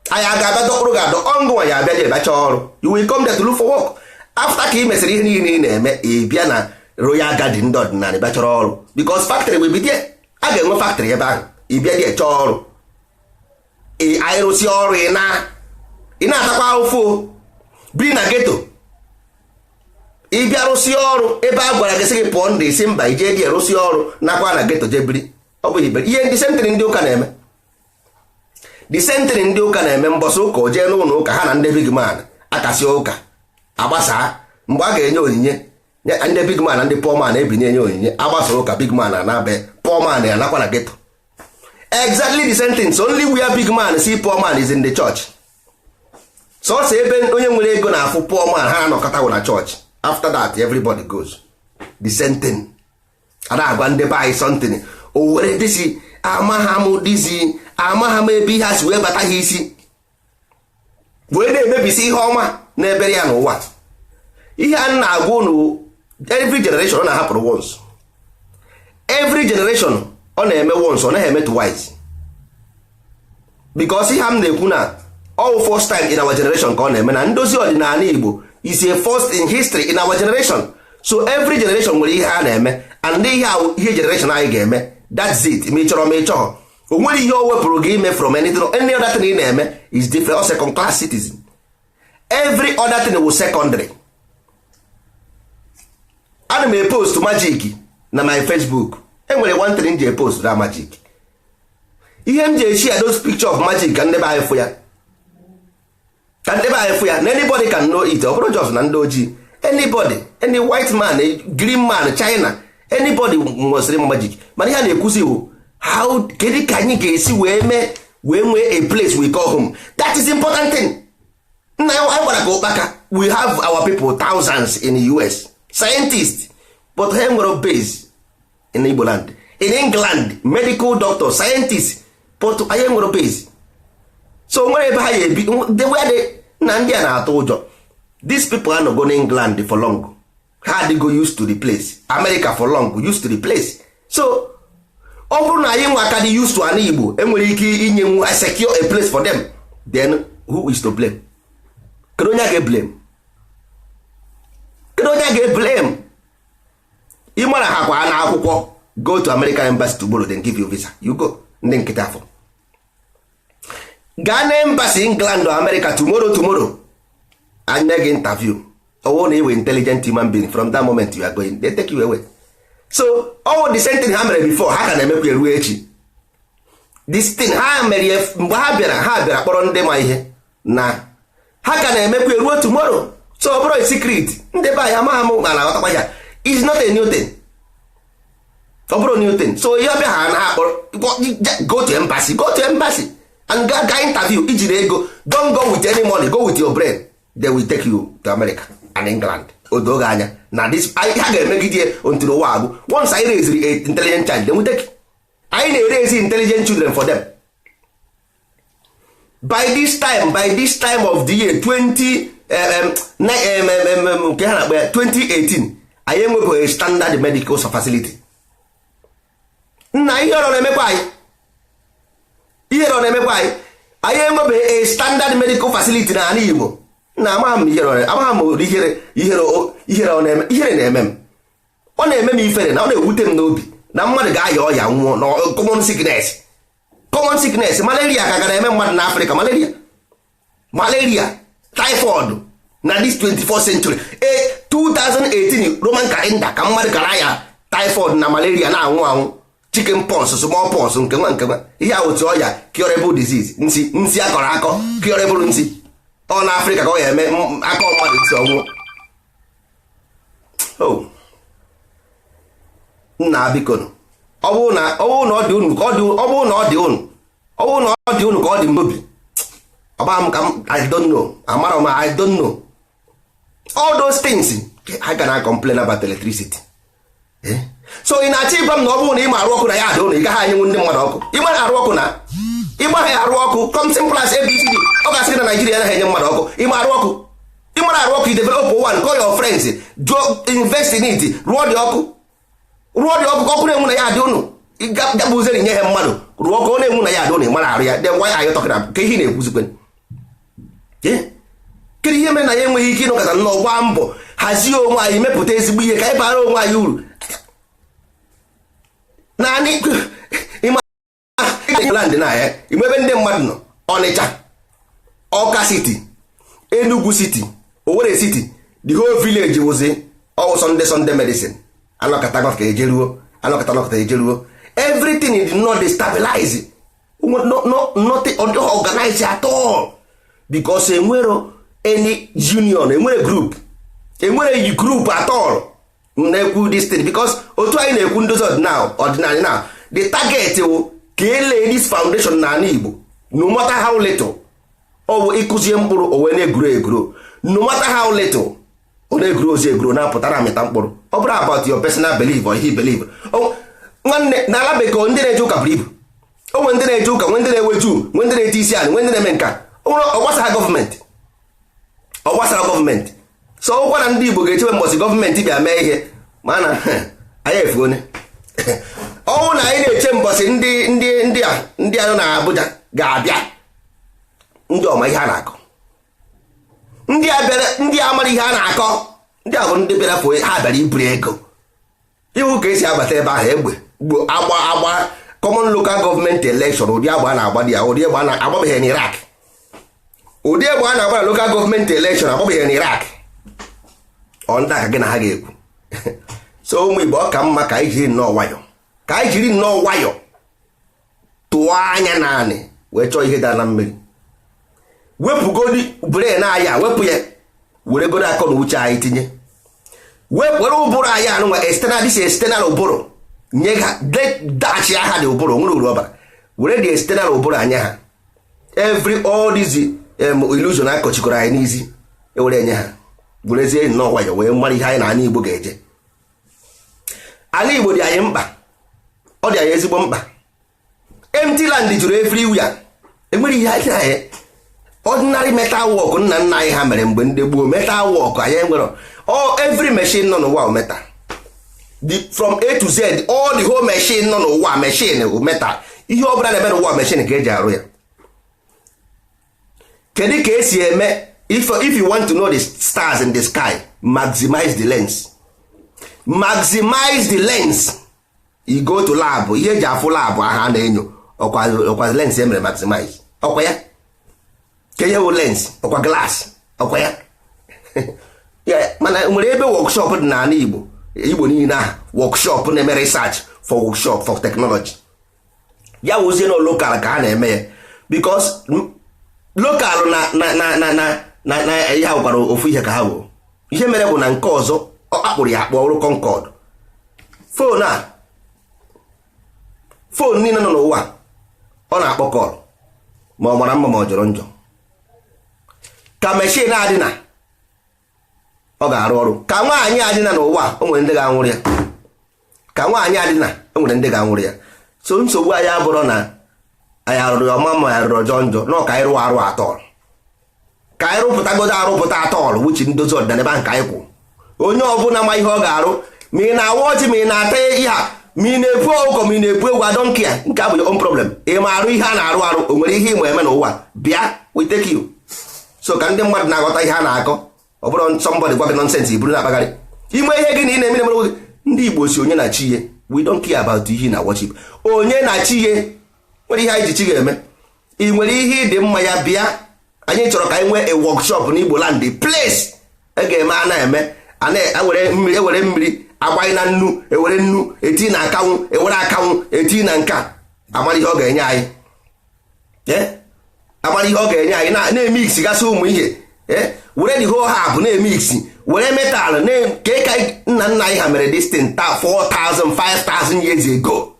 anyị aga-abịa dọkpụrụ ga-adọ ọngụ nwa ya abịa jebacha ọrụ. You will come there to look for work. After ka ị mesịrị ihe niile ị na-eme ị bịa na Royal Garden ndị ọdịnala bịa chọrọ ọrụ, because factory will be there. A ga-enwe factory ebe ahụ, ị bịa dị chọọ ọrụ, anyị rụsi ọrụ ị na-atakwa ahụfụ biri na geto. Ị bịa rụsi ọrụ ebe a gwara gị sị gị pụọ ndị isi mba ije dị rụsi ọrụ nakwa na geto je biri. Ọ bụ ibere ihe ndị sentịrị ndị ụka na-eme. The sentịrị ndị ụka na-eme mbọsị ụka o jee n'ụlọ ụka ha na ndị big man akasị ụka agbasaa mgbe a ga-enye onyinye ndị big man na ndị poor man ebinye enye onyinye agbasa ụka big man na-abịa poor man ya nakwa na geto. Exactly the same thing. So only where big man see poor man is in the church. So say ebe onye nwere ego na-afụ poor man ha nọkọta na church. After that everybody goes the same thing. Ada agwa ndị be anyị something o were disi amaha m ebe ihe ha si wee bata ha isi wee na-emebisi ihe ọma na-ebere ya n'ụwa. Ihe a na-agwa unu every generation ọ na-ahapụrụ once. Every generation ọ na-eme once, ọ naghị eme twice. Because ihe m na-ekwu na all first time in our generation ka ọ na-eme na ndozi ọdịnala Igbo is a first in history in our generation. So every generation nwere ihe a na-eme, and ihe generation anyị ga-eme, that's it. Ma ị chọrọ ma ị chọọ, o nwere ihe o wepụrụ gị ime from any other thing ị na-eme is different or second class citizen. Every other thing was secondary. Ana m epost magic na my Facebook. Enwere one thing nji epost na magic. Ihe m ji share those picture of magic ka ndị be anyị fụ ya. Na anybody can know it. Ọ bụrụ just na ndị ojii. Anybody, any white man, green man, China, anybody must read magic. Mana ihe na-ekwuzi bụ how kedu ka anyị ga-esi wee nwee a place we call home. That is important thing. Nna anyị gwara ka ụkpaka, we have our people thousands in the US, scientists, but ha nwere base in Igbo land. In England, medical doctor, scientists, but anyị nwere base. So nwere ebe ha ya ebi na ndị a na-atụ ụjọ. These people are not going to England for long. How they go used to the place. America for long used to the place. So ọ bụrụ na anyị nwa aka dị used to an Igbo enwere ike inye nwa secure a place for them, then who is to blame? Kedu onye ga-blame? Ị mara ha kwa na akwụkwọ go to American embassy tomorrow, then give you visa, you go. Ndị nkịta afọ gaa na embassy England or America tomorrow and make interview. Or na intelligent human being, from that moment you are going, they take you away. So all the same thing ha mere before ha ka na-emekwa eruo echi. This thing ha mere mgbe ha bịara kpọrọ ndị ma ihe na ha ka na-emekwa eruo tomorrow. So ọ bụrụ secret ndị be anyị amaghị m mana ọtakwa ya is not a new thing. Ọ bụrụ new thing. So ihe ọbịa ha na-akpọrọ go to embassy and ga interview ijiri ego. Don't go with any money, go with your brain. They will take you to America and England. Odoga anya na this ha ga-emegide until ụwa agwụ. Once I raise an intelligent child, then we take. I na-raise intelligent children for them. By this time of the year 2018, I enwebụ a standard medical facility. Nna ihe ọrụ na-emekwa anyị. Anyị enwebụ a standard medical facility na ala Igbo. Na amaghị m ihere na-eme m. Ọ na-eme m ifere na ọ na-ewute m n'obi na mmadụ ga-aya ọya nwụọ na common sickness malaria ka ga na-eme mmadụ na Africa. Malaria, typhoid na this 24th century 2018 Roman calendar ka mmadụ gara ya typhoid na malaria na-anwụ chicken pox, small pox nke nwa ihe a otu ọya curable disease nsi akọ curable nsi. Ọ na Africa ka ọ ya eme aka mmadụ isi ọnwụ. Nna biko ọ bụrụ na ọ dị unu ka ọ dị unu ka ọ dị n'obi ọba m ka m I don't know, amara m I don't know. All those things I can complain about electricity. So ị na-achọ ịgwa m na ọ bụrụ na ị ma arụ ọkụ na ya adị ụlọ ị gaghị anyenwu ndị mmadụ ọkụ. Ị mara arụ ọkụ na ịgbaghị arụ ọkụ come simple as ABCD. Ọ ga-asị na Nigeria anaghị enye mmadụ ọkụ. Ị ma arụ ọkụ, ị mara arụ ọkụ, develop one, call your friends, invest in it, rụọ dị ọkụ ka ọkụ na-enwu na ya adị ụnụ. Gabụzeri nye ha mmadụ rụọ ka ọ na-enwu na ya adị ụnụ, ị mara arụ ya. Then why are you talking about ka ihe na-ekwuzikwe? Kedu ihe mere na ya enweghị ike ịnọkọta nnọọ gbaa mbọ hazie onwe anyị mepụta ezigbo ihe ka anyị bara onwe anyị uru naanị land na ya imebe ndị mmadụ nọ Ọnịcha, Ọka city, Enugu city, Owerri city, the whole village wụzi all Sunday medicine anọkọta ejeruo everything is not destabilize, not organize at all because enwero any union, enwere group at all na-ekwu this thing because otu anyị na-ekwu ndozi ọdịnala now the target wụ ka ele this foundation na ala Igbo no matter how little ọ bụ ịkụzie mkpụrụ o wee na-egro no matter how little ọ na-egro na-apụtara amịta mkpụrụ. Ọ bụrụ about your personal belief or he believe nwanne na ala bekee ndị na-eje ụka buru ibu, onwe ndị na-eje ụka, nwe ndị na-ewetu, nwe ndị na-ete isi ala, nwe ndị na-eme nka, ọ gbasara gọọmenti. So ụkwa na ndị Igbo ga-echewe mbọsị gọọmenti bịa mee ihe mana anyị efuone ọnwụ na anyị na-eche mbọsị ndị anọ na Abuja ga-abịa ndị ọma ihe a na-akọ, ndị amara ihe a na-akọ, ndị ahụ ndị bịara fụ ha bịara iburu ego iwu ka esi agbata ebe ahụ egbe gbo agba common local government election ụdị agba a na-agba dị ya ụdị egbe a na-agbabeghị n'Iraq, ụdị egbe a na-agba na local government election agbabeghị n'Iraq. Ọ ndị aka gị na ha ga-ekwu so ụmụ Igbo ọ ka mma ka anyị jiri nnọọ nwayọ tụọ anya naanị wee chọọ ihe daa na mmiri, wepụgodi brain anya wepụ ya, were godi akọ na uche anyị tinye, were ụbụrụ anyị anụnwa external ụbụrụ nye ha dachi aha dị ụbụrụ nwere uru ọbara, were dị external ụbụrụ anya ha all these illusion akọchikọrọ anyị n'isi ewere nye ha, werezie nnọọ nwayọ wee mara ihe anyị na ala Igbo ga-eje. Ala Igbo dị anyị mkpa, ọ dị anyị ezigbo mkpa. Empty land juru everywhere, enwere ihe anyị na ordinary metal work nna anyị ha mere mgbe ndị gboo. Metal work anyị nwere every machine nọ n'ụwa metal, from A to Z all the whole machine nọ n'ụwa machine metal. Ihe ọ bụla na-eme n'ụwa machine ka eji arụ ya. Kedu ka esi eme? If you want to know the stars in the sky, maximize the lens. You go to lab, ihe eji afụ lab aha na-enyo ọkwa lens emere maximize ọkwa ya ka ihe wụ lens ọkwa glass ọkwa ya mana nwere ebe workshop dị n'ala Igbo niile aha workshop na-eme research for workshop for technology ya wụzie na local ka ha na-eme ya because local na ihe ha gwara ofu ihe ka ha wụ ihe mere bụ na nke ọzọ akpụrụ ya akpọ ọrụ Concord fon niile nọ n'ụwa ọ na-akpọ kọl ma ọ mara mma ma ọ jọrọ njọ ka mechin adị na ọ ga-arụ ọrụ ka nwaanyị adị na n'ụwa o nwere ndị ga-anwụrụ ya ka nwaanyị adị na o nwere ndị ga-anwụrụ ya. So nsogbu anyị abụrụ na anyị arụrụ ọma ma anyị arụrụ ọjọọ njọ nọ ka anyị rụọ arụ atọl, ka anyị rụpụtagodo arụpụta atọl wuchi ndozi ọdịnala ebe ahụ ka anyị kwụ. Onye ọbụla ma ihe ọ ga-arụ ma ị na-awa ọjị ma ị na-ata ihe a ma ị na-ebu ọkụkọ ma ị na-ebu egwu adọnke ya nke a bụ your own problem. Ị ma arụ ihe a na-arụ o nwere ihe ịma eme n'ụwa bịa we take you. So ka ndị mmadụ na-aghọta ihe a na-akọ ọ bụrụ somebody gwa gị nonsense iburu na-akpagharị ime ihe gị na ị na-eme na ndị Igbo si onye na chi ihe we don't care about ihe na worship. Onye na chi ihe nwere ihe anyị ji chi ga-eme. Ị nwere ihe ịdị mma ya bịa, anyị chọrọ ka anyị nwee a workshop n'Igbo land place e ga-eme a na-eme ewere mmiri agbanye na nnu, ewere nnu eti na akanwụ, ewere akanwụ eti na nka, amara ihe ọ ga-enye anyị amara ihe ọ ga-enye anyị na-emix gasị ụmụ ihe were the whole hab na-emix were metal ka nna anyị ha mere this thing 4,000 5,000 years ago.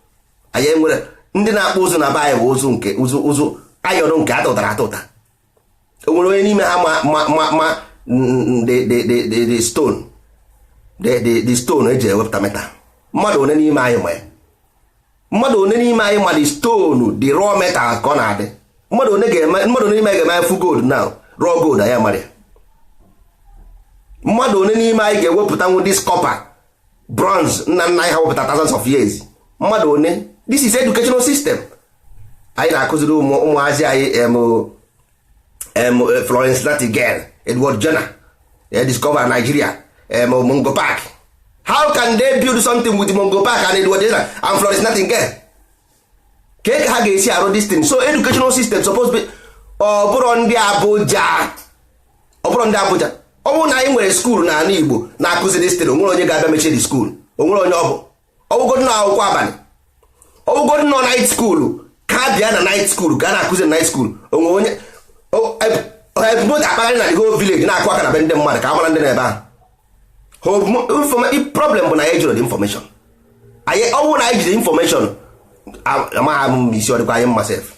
Anyị nwere ndị na-akpụ ụzụ na Baịbụl ụzụ nke ụzụ ayọrọ nke atụtara atụta o nwere onye n'ime ha ma the stone the stone eji ewepụta metal. Mmadụ one n'ime anyị ma ya? Mmadụ one n'ime anyị ma the stone the raw metal ka ọ na-adị? Mmadụ one n'ime anyị ga-eme full gold now, raw gold anya mara ya? Mmadụ one n'ime anyị ga-ewepụtanwu this copper bronze nna nna anyị ha wepụta thousands of years? Mmadụ one? This is educational system. Anyị na-akụziri ụmụazị anyị Florence Nightingale, Edward Jenner, discover Nigeria, Mungo Park. How can they build something with Mungo Park and Edward Jenner and Florence Nightingale? Ka ha ga-esi arụ this thing? So educational system supposed to be ọ bụrụ ndị Abuja. Ọ bụrụ na anyị nwere skuul na ala Igbo na-akụzi this thing, onwere onye ga-abịa mechie the school. Onwere onye ọbụgodị na akwụkwọ abalị, ọbụgodị nọ night school ka bịa na night school ka a na-akụzi na night school. Onwe onye ebumnobi akpagharị na the whole village na-akụ aka na be ndị mmadụ ka amara ndị na-ebe ahụ. Problem bụ na anyị jụrụ the information. Ọnwụ na anyị jide information amagha m isi ọ dịkwa anyị mma sef.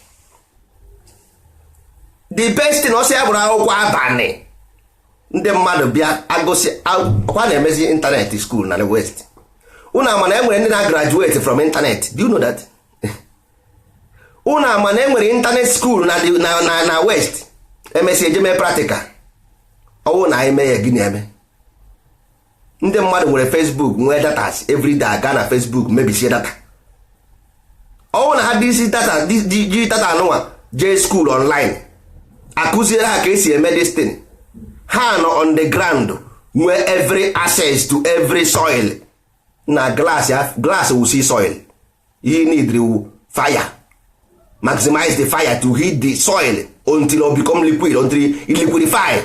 The best thing ọsọ ya bụrụ akwụkwọ abalị, ndị mmadụ bịa agụsị ọkwa na-emezi internet school na the west. Unu ama na enwere ndị na-graduate from internet. Do you know that? Unu ama na enwere internet school na west. emesi ejeme practical. Ọwụ na anyị mee ya gị na-eme. Ndị mmadụ nwere Facebook nwee data everyday aga na Facebook mebisie data. Ọwụ na ha ji data anụnwa jee school online akụziere ha ka esi eme this thing. Ha nọ on the ground nwee every access to every soil. Na glass will see soil. You need fire. Maximize the fire to heat the soil until it become liquid, until it liquidify.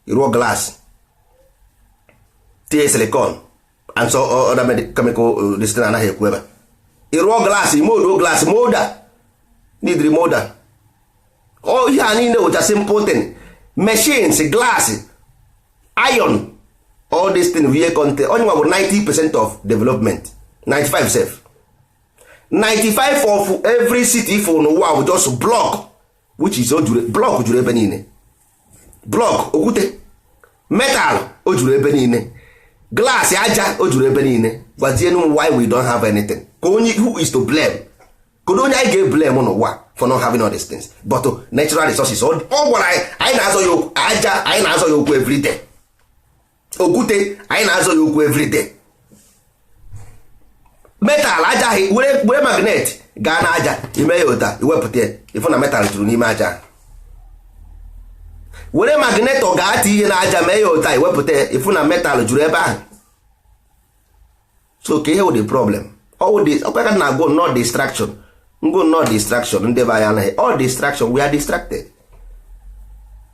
You raw glass, silicon, and so other chemical this thing anaghị ekwu ebe. Raw glass, molder, need remolder. Oh ihe a niile which are simple thing. Machines, glass, iron, all this thing we contain. Only about 90% of development, 95 safe. 95 of every city for n'ụwa will just block, which is block juru ebe niile. Block okwute, metal o juru ebe niile, glass aja o juru ebe niile. Gwazienu why we don't have anything. Who is to blame? Kodo onye anyị ga-blame n'ụwa for not having all these things. But natural resources ọ gwara anyị na-azọ ya okwu aja, anyị na-azọ ya okwu every day. Okwute anyị na-azọ ya okwu every day. Metal aja were magnet gaa na aja ime ya ụta iwepụta ịfụ na metal juru n'ime aja. Were magnet ọ ga-ati ihe na aja mee ya ụta iwepụta ịfụ na metal juru ebe ahụ. So ka ihe wụ the problem. Ọkwa na go not distraction. Ngo not distraction ndị be anyị anaghị. All distraction we are distracted.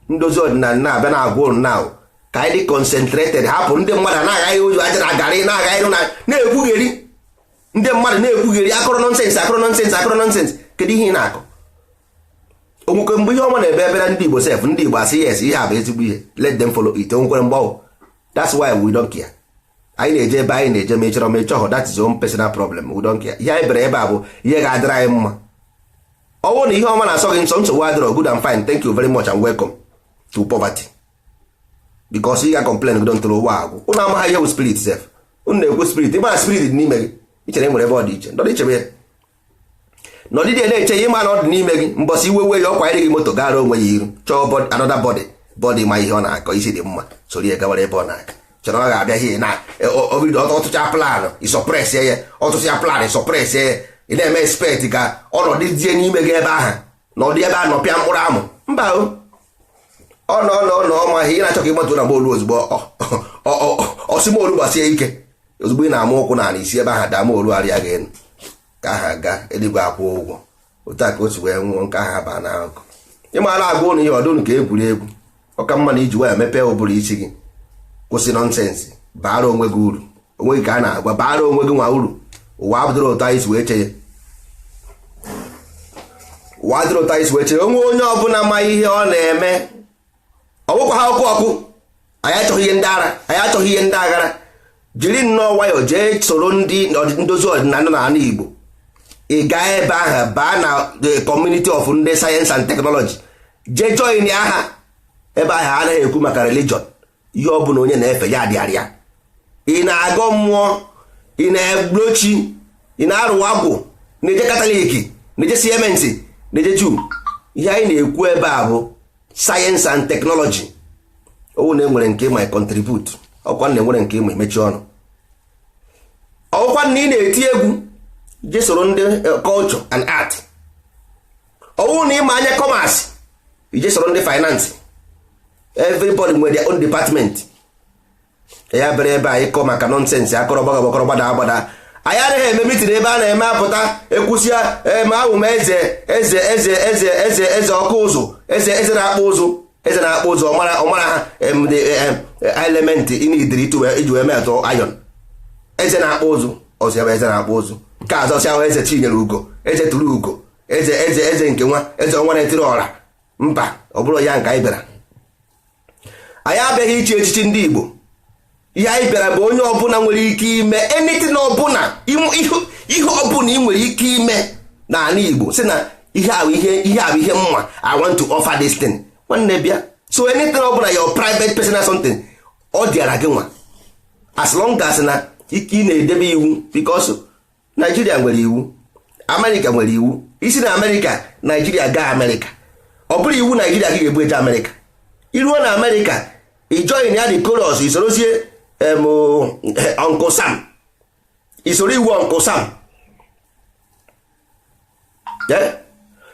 Ndozi ọdịnala na-abịa na agwụ now ka anyị dị concentrated hapụ ndị mmadụ na-agaghị oju aja na garị na-agaghị na-ekwugheri. Ndị mmadụ na-ekwugheri akọrọ nonsense. Kedu ihe ị na-akọ? Onwekwe mgbe ihe ọma na-ebe ebe na ndị Igbo sef, ndị Igbo asị yes ihe a bụ ezigbo ihe, let them follow it. Onwekwere mgbanwe. That's why we don't care. Anyị na-eje ebe anyị na-eje mechọrọ that is own personal problem. We don't care. Ihe anyị bere ebe a bụ ihe ga-adịrị anyị mma. Ọwụ na ihe ọma na-asọ gị nsọ nsogbu adịrọ, good and fine, thank you very much and welcome to poverty. Because ị ga-complain gị don't ụwa agwụ. Unu amaghị ihe bụ spirit sef. Unu na-ekwu spirit, ịma na spirit dị n'ime gị. Ichere nwere ebe ọ dị iche. Nọdụ ichebe ya. Nọdịdị na-eche ihe ịma na ọ dị n'ime gị. Mbọsị iwe ya ọkwa iri gị moto gara onwe ya iru. Chọọ another body ma ihe ọ na-akọ isi dị mma. Sori ya gawara ebe ọ na-aga. Chọrọ ọ ga-abịa ihe na ọtụcha plan isọpres ya, ọtụcha plan isọpres ya. Ị na-eme expect ka ọnọdụ dị n'ime gị ebe ahụ na ọ dị ebe a nọpịa mkpụrụ amụ. Mba o. Ọ ma ihe ị na-achọ ka ịgbatu na molu ozugbo ọsịmolu gbasie ike. Ozugbo ị na-amụ ụkwụ na isi ebe ahụ dama olu arịa gị ka aha ga eluigwe akwụ ụgwọ. Otu a ka o si wee nwụọ nke aha baa n'akụkụ. Ịmara agwa ụnụ ihe ọdụnụ ka egwuregwu. Ọka mma na iji wee mepee ụbụrụ isi gị. Kwụsị nọnsensị, baara onwe gị uru. Onwe gị ka a na-agwa baara onwe gị nwa uru. Ụwa abụdịrị ụtọ anyị si wee che ya. Ụwa adịrị ụtọ anyị si wee che ya. Onwe onye ọbụla ma ihe ọ na-eme. Ọgwụkwa ha ọkụ. Anyị achọghị ihe ndị ara, anyị achọghị ihe ndị aghara. Jiri nnọọ nwayọ jee soro ndị ndozi ọdịnala n'ala Igbo. Ị gaa ebe ahụ baa na the community of ndị science and technology. Jee join aha ebe ahụ anaghị ekwu maka religion. Ihe ọ bụla onye na-efe ya adịarịa. Ị na-agọ mmụọ, ị na-egbochi, ị na-arụ agwụ, na-eje katọlik, na-eje siementi, na-eje juu. Ihe anyị na-ekwu ebe a bụ sayensị and teknọlọji. Owu na-enwere nke ịma contribute, ọkwa na-enwere nke ịma emechi ọnụ. Ọkwa na ị na-eti egwu je soro ndị culture and art. Owu na ịma anya commerce ije soro ndị finance. Everybody nwere their own department. Ya bere ebe anyị kọ maka nonsense akọrọ gbada agbada. Anyị anaghị eme meeting ebe a na-eme apụta ekwusịa ma ahụ m eze ọkụ ụzụ, eze na-akpụ ụzụ, ọmara ha element inidiri iji wee metụ iron. Eze na-akpụ ụzụ, ọzọ ebe eze na-akpụ ụzụ. Nke azọ si ahụ eze chinyere ugo, eze tụrụ ugo, eze nke nwa, eze ọnwa na-etiri ọra. Mba, ọ bụrụ ya nke anyị bịara. Anyị abịaghị ichi echichi ndị Igbo. Ihe anyị bịara bụ onye ọbụla nwere ike ime anything ọbụla, ihe ọbụla ị nwere ike ime n'ala Igbo sị na ihe a bụ ihe mma, I want to offer this thing. Nwanne bịa. So anything ọbụla your private personal something ọ dịara gị nwa, as long as na ike ị na-edebe iwu, because Nigeria nwere iwu, America nwere iwu. Isi na America, Nigeria gaa America. Ọ bụrụ iwu Nigeria gị ga-ebu eje America. Iruo na America, i join ya the chorus, isorozie Uncle Sam, isoro iwu Uncle Sam.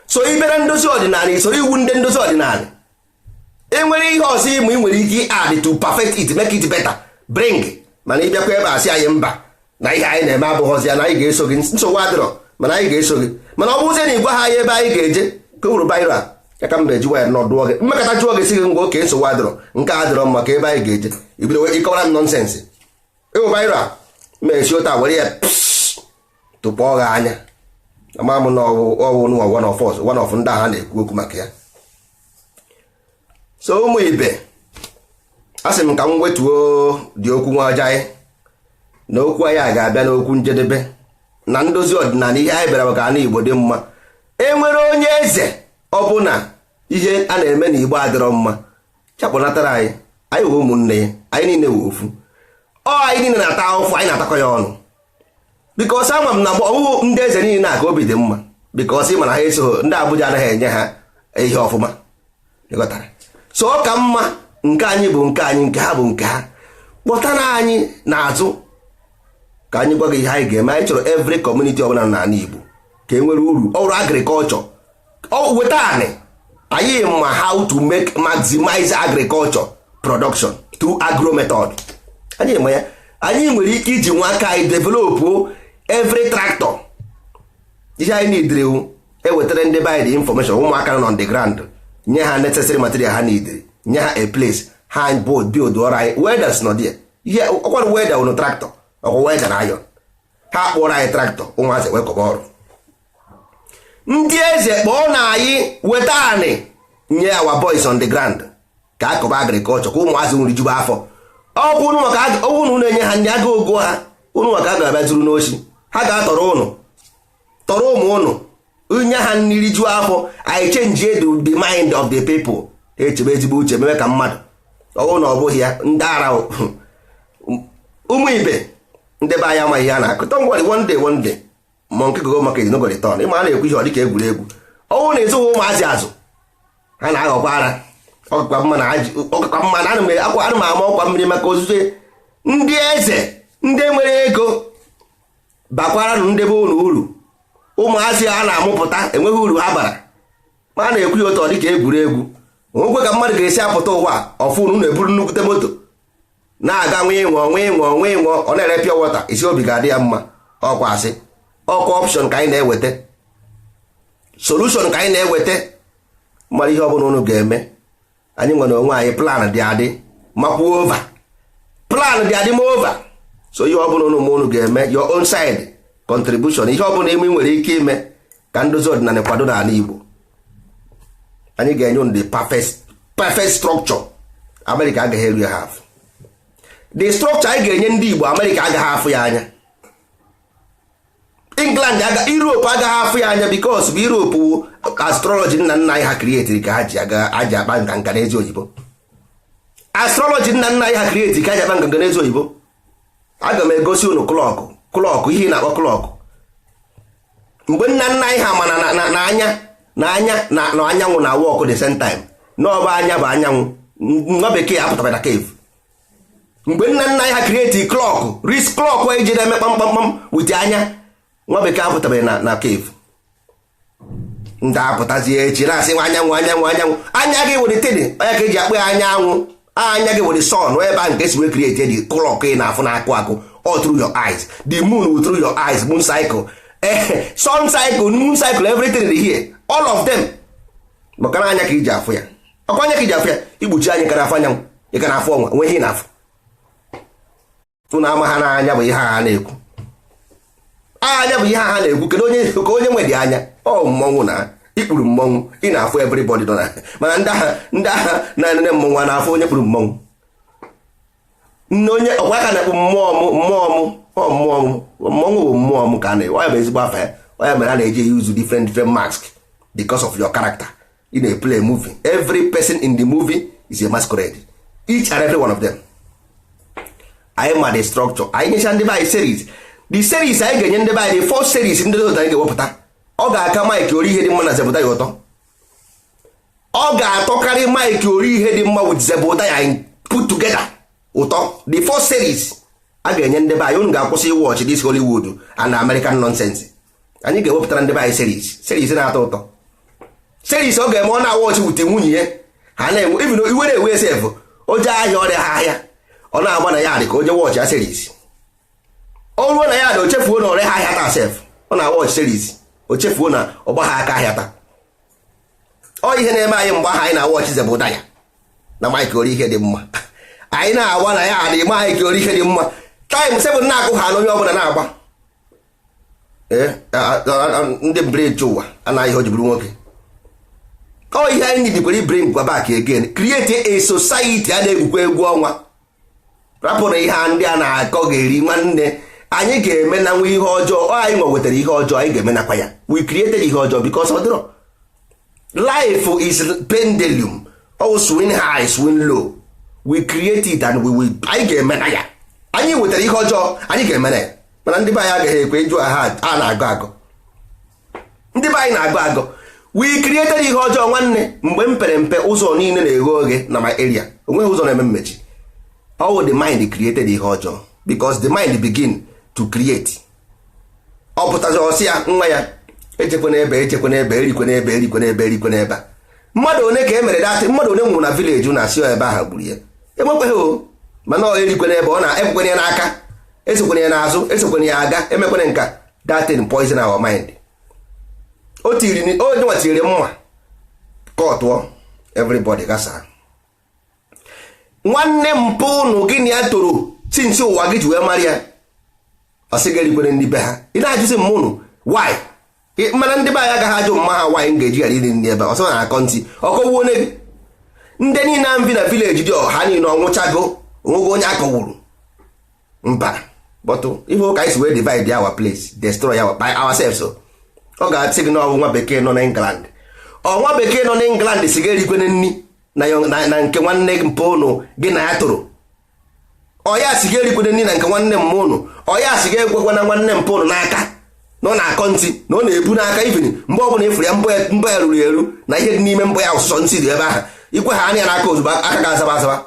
So ibere ndozi ọdịnala, isoro iwu ndị ndozi ọdịnala. Enwere ihe ọzọ ịmụ ị nwere ike add to perfect it, make it better, bring. Mana ịbịakwa ebe asị anyị mba na ihe anyị na-eme abụghọzi ya, na anyị ga-eso gị, nsogbu adịrọ, mana anyị ga-eso gị. Mana ọ bụzie na ịgwa ha ebe anyị ga-eje ka uru bairo a ya ka mba eji waya nọdụọ gị, mmekọta jụọ gị si gị ngwa oke nsogbu adịrọ, nke adịrọ mma ka ebe anyị ga-eje ibido ịkọwara m nọnsensị. Ịwụ bairo a mechi ụta were ya tụpụọ gị anya, ama m na ọwụ nwa one of ndị ha na-ekwu okwu maka ya. So ụmụ ibe, a sị m ka m wetuo dị okwu nwa ọjọọ na okwu anyị ga-abịa n'okwu njedebe na ndozi ọdịnala. Ihe anyị bịara maka ana Igbo dị mma. Enwere onye eze ọbụna ihe a na-eme na Igbo adịrọ mma, chapụnatara anyị wụ ụmụnne ya, anyị niile wụ ofu. Anyị niile na-ata ahụfụ, anyị na-atakọ ya ọnụ. Bikọs ama m na ọwụwụ ndị eze niile na aka obi dị mma, bikọs ị mana ha eso ndị Abuja anaghị enye ha ihe ọfụma. So ọ ka mma nke anyị bụ nke anyị, nke ha bụ nke ha. Kpọtara anyị n'azụ ka anyị gwa gị ihe anyị ga-eme. Anyị chọrọ every community ọbụla n'ala Igbo ka e nwere uru ọrụ agriculture. Weta anyị ma how to maximize agriculture production through agro method. Anyị ma ya. Anyị nwere ike iji nwa aka anyị develop every tractor. Ihe anyị need ewetara ndị be anyị information, ụmụaka nọ on the ground, nye ha necessary material ha need, nye ha a place, ha build ọrụ anyị. Welders nọ there. Ihe ọkwara welder ụnụ tractor, ọkwa welder na iron. Ha kpọrọ anyị tractor, ụmụazị wekọba ọrụ. Ndị eze kpọọ na anyị weta anị nye our boys on the ground ka akọba agriculture, ka ụmụazị nwere juba afọ. Ọkwụ ụnụ maka ụnụ na-enye ha ndị aga ogo ha, ụnụ maka a ga-abịa zuru n'ochi, ha ga-atọrọ ụnụ, tọrọ ụmụ ụnụ, nye ha nri juo afọ. I change the mind of the people. Echebe ezigbo uche meme ka mmadụ. Ọwụ na ọ bụghị ya, ndị ara ụmụ ibe ndị be anyị amaghị ya na-akụ. Don't worry, one day monkey go market no go return. Ịma na-ekwu ihe ọ dịka egwuregwu. Ọwụ na ezo ụmụazị azụ, ha na-aghọkwa ara. Ọkwa mma na ana m ama ọkwa mmiri maka ozuzo. Ndị eze ndị nwere ego bakwara ndị be ụlọ uru. Ụmụazị ha na-amụpụta enweghị uru ha bara. Ma na-ekwu ya otu ọ dịka egwuregwu. Onwekwe ka mmadụ ga-esi apụta ụwa ọfụ unu na-eburu nnukwute moto na-aga nwa ịnwọ ọ na-ere pure water, isi obi ga-adị ya mma. Ọkwa asị, ọkwa option ka anyị na-eweta, solution ka anyị na-eweta. Mara ihe ọbụla unu ga-eme, anyị nwere onwe anyị plan dị adị makwuo over, plan dị adị ma over. So ihe ọbụla unu ga-eme, your own side contribution, ihe ọbụla ime nwere ike ime ka ndozi ọdịnala kwado n'ala Igbo. Anyị ga-enye unu the perfect structure. America agaghị eru ya half. The structure anyị ga-enye ndị Igbo, America agaghị afụ ya anya, England Europe agaghị afụ ya anya, because bụ Europe astrology nna nna anyị ha create ka ha ji akpa nka n'ezi oyibo. astrology nna nna anyị ha create ka ajaba nganga n'ezu oyibo. Aga m egosi unu klọkụ ihe na-akpọ klọkụ. Mgbe nna nna anyị ha ma na anyanwụ na wọkụ the same time n'ọba anya bụ anyanwụ, nwa bekee apụtara na cave. Mgbe nna nna anyị ha create klọkụ ris klọkụ eji na-eme kpamkpamkpam wute anya, nwa bekee apụtara na cave. Ndị apụtazie echi na-asị nwa anyanwụ anya gị were tedị onye ka eji akpọ ya anyanwụ. Anya gị were sun ebe a nke si wee create the clock ị na-afụ na-akụ akụ all through your eyes. The moon will through your eyes, moon cycle, sun cycle, moon cycle, everything is here, all of them. Maka na anya ka iji afụ ya, ọkwa anya ka iji afụ ya, igbuchi anya ka na-afụ anyanwụ, ị ka na-afụ ọnwa, onwe ihe na-afụ. Ụnụ ama ha n'anya bụ ihe ha na-ekwu. Anya bụ ihe ha na-ekwu. Kedu onye nwe dị anya? Ọ mmọnwụ na ikpuru mmọnwụ ị na-afụ everybody nọ na, mana ndị agha na-enene mmọnwụ na-afụ onye kpuru mmọnwụ. Nne onye ọkwa aka na-ekpu mmụọ mmọnwụ bụ mmụọ m ka na ya bụ ezigbo afa ya. Onye mere a na-eji use different masks because of your character. Ị na-play movie. Every person in the movie is a masquerade. Each and every one of them. Anyị ma the structure. Anyị nyecha ndị be anyị series. The series anyị ga-enye ndị be anyị, the first series ndị ọzọ anyị ga-ewepụta, ọ ga-aka Mike ori ihe dị mma na Zebụda ya ụtọ. Ọ ga-atọkarị Mike ori ihe dị mma with Zebụda ya put together ụtọ. The first series a ga-enye ndị be anyị. Unu ga-akwụsị watch this Hollywood and American nonsense. Anyị ga-ewepụtara ndị be anyị series na-atọ ụtọ. Series ọ ga-eme ọ na-awọchị wute nwunye ya ha na-enwe even iwe na-ewe sef o jee ahịa ọrịa ha ahịa ọ na-agba na ya dị ka o jee wọchị ya series. O ruo na ya dị o chefuo na ọrịa ha ahịa taa sef ọ na-awọchị series o chefuo na ọgba ha aka ahịa taa. Ọ ihe na-eme anyị mgbe ahụ anyị na-awọchị Zebụda ya na Mike ori ihe dị mma. Anyị na-agba na ya dị Mike ori ihe dị mma. Time 7 na-akụ ha na onye ọbụla na-agba. Ndị bridge ụwa anaghị ihe o jiburu nwoke. Ọ ihe anyị nidikwere bring back again, create a society a na-egwukwa egwu ọnwa. Rapụrụ ihe ndị a na-akọ ga-eri nwanne. Anyị ga-eme na nwa ihe ọjọọ. Anyị nwe wetara ihe ọjọọ, anyị ga-emenakwa ya. We created ihe ọjọọ because ọ dịrọ. Life is pendulum. Oh, swing high, swing low. We create it and we will. Anyị ga-emena ya. Anyị wetara ihe ọjọọ, anyị ga-emena ya. Mana ndị be anyị agaghị ekwe jụọ ha a na-agụ agụ. Ndị be anyị na-agụ agụ. We created ihe ọjọọ nwanne. Mgbe mpere mpe ụzọ niile na-eghe oghe na my area. Onweghị ụzọ na-eme mmechi. All the mind created ihe ọjọọ because the mind begin to create. Ọ pụtazi ọsị ya nwa ya echekwa n'ebe erikwe n'ebe. Mmadụ one ka emere datị, mmadụ one nwụrụ na village na asị ebe ahụ gburu ya. Emekweghị o, mana ọ erikwe n'ebe ọ na-ekwekwenye n'aka, esokwenye ya n'azụ, esokwenye ya aga, emekwenye nka. That thing poison our mind. O tiri mma ka ọ tụọ everybody gasa. Nwanne mpụ unu gịnị ya toro since ụwa gị ji wee mara ya. Ọ sị ga-erikwere ndị be ha. Ị na-ajụzi mmụnụ why? Mana ndị be anyị agaghị ajụ mma ha why m ga-eji ghara iri nri ebe ọsọ na-akọ ntị ọkọwuo ne gị. Ndị niile na mbi na village dị ọha niile ọnwụchago onwego onye akọwuru mba bọtụ ihe ụka anyị si wee divide our place, destroy by ourselves. Ọ ga-asị gị na ọ bụ nwa bekee nọ na England. Nwa bekee nọ na England si ga-erikwene nri na nke nwanne mpụ unu gị na ya toro. Ọ ya si ga-erikwene nri na nke nwanne m unu. Ọ ya si ga-egwekwa na nwanne mpụ unu n'aka na ọ na-akọ ntị na ọ na-ebu n'aka ivin mgbe ọ bụla ịfụrụ ya mbọ ya ruru eru na ihe dị n'ime mbọ ya ọsụsọ ntị dị ebe ahụ ikwe ha anya n'aka ozugbo aka ga-azaba azaba.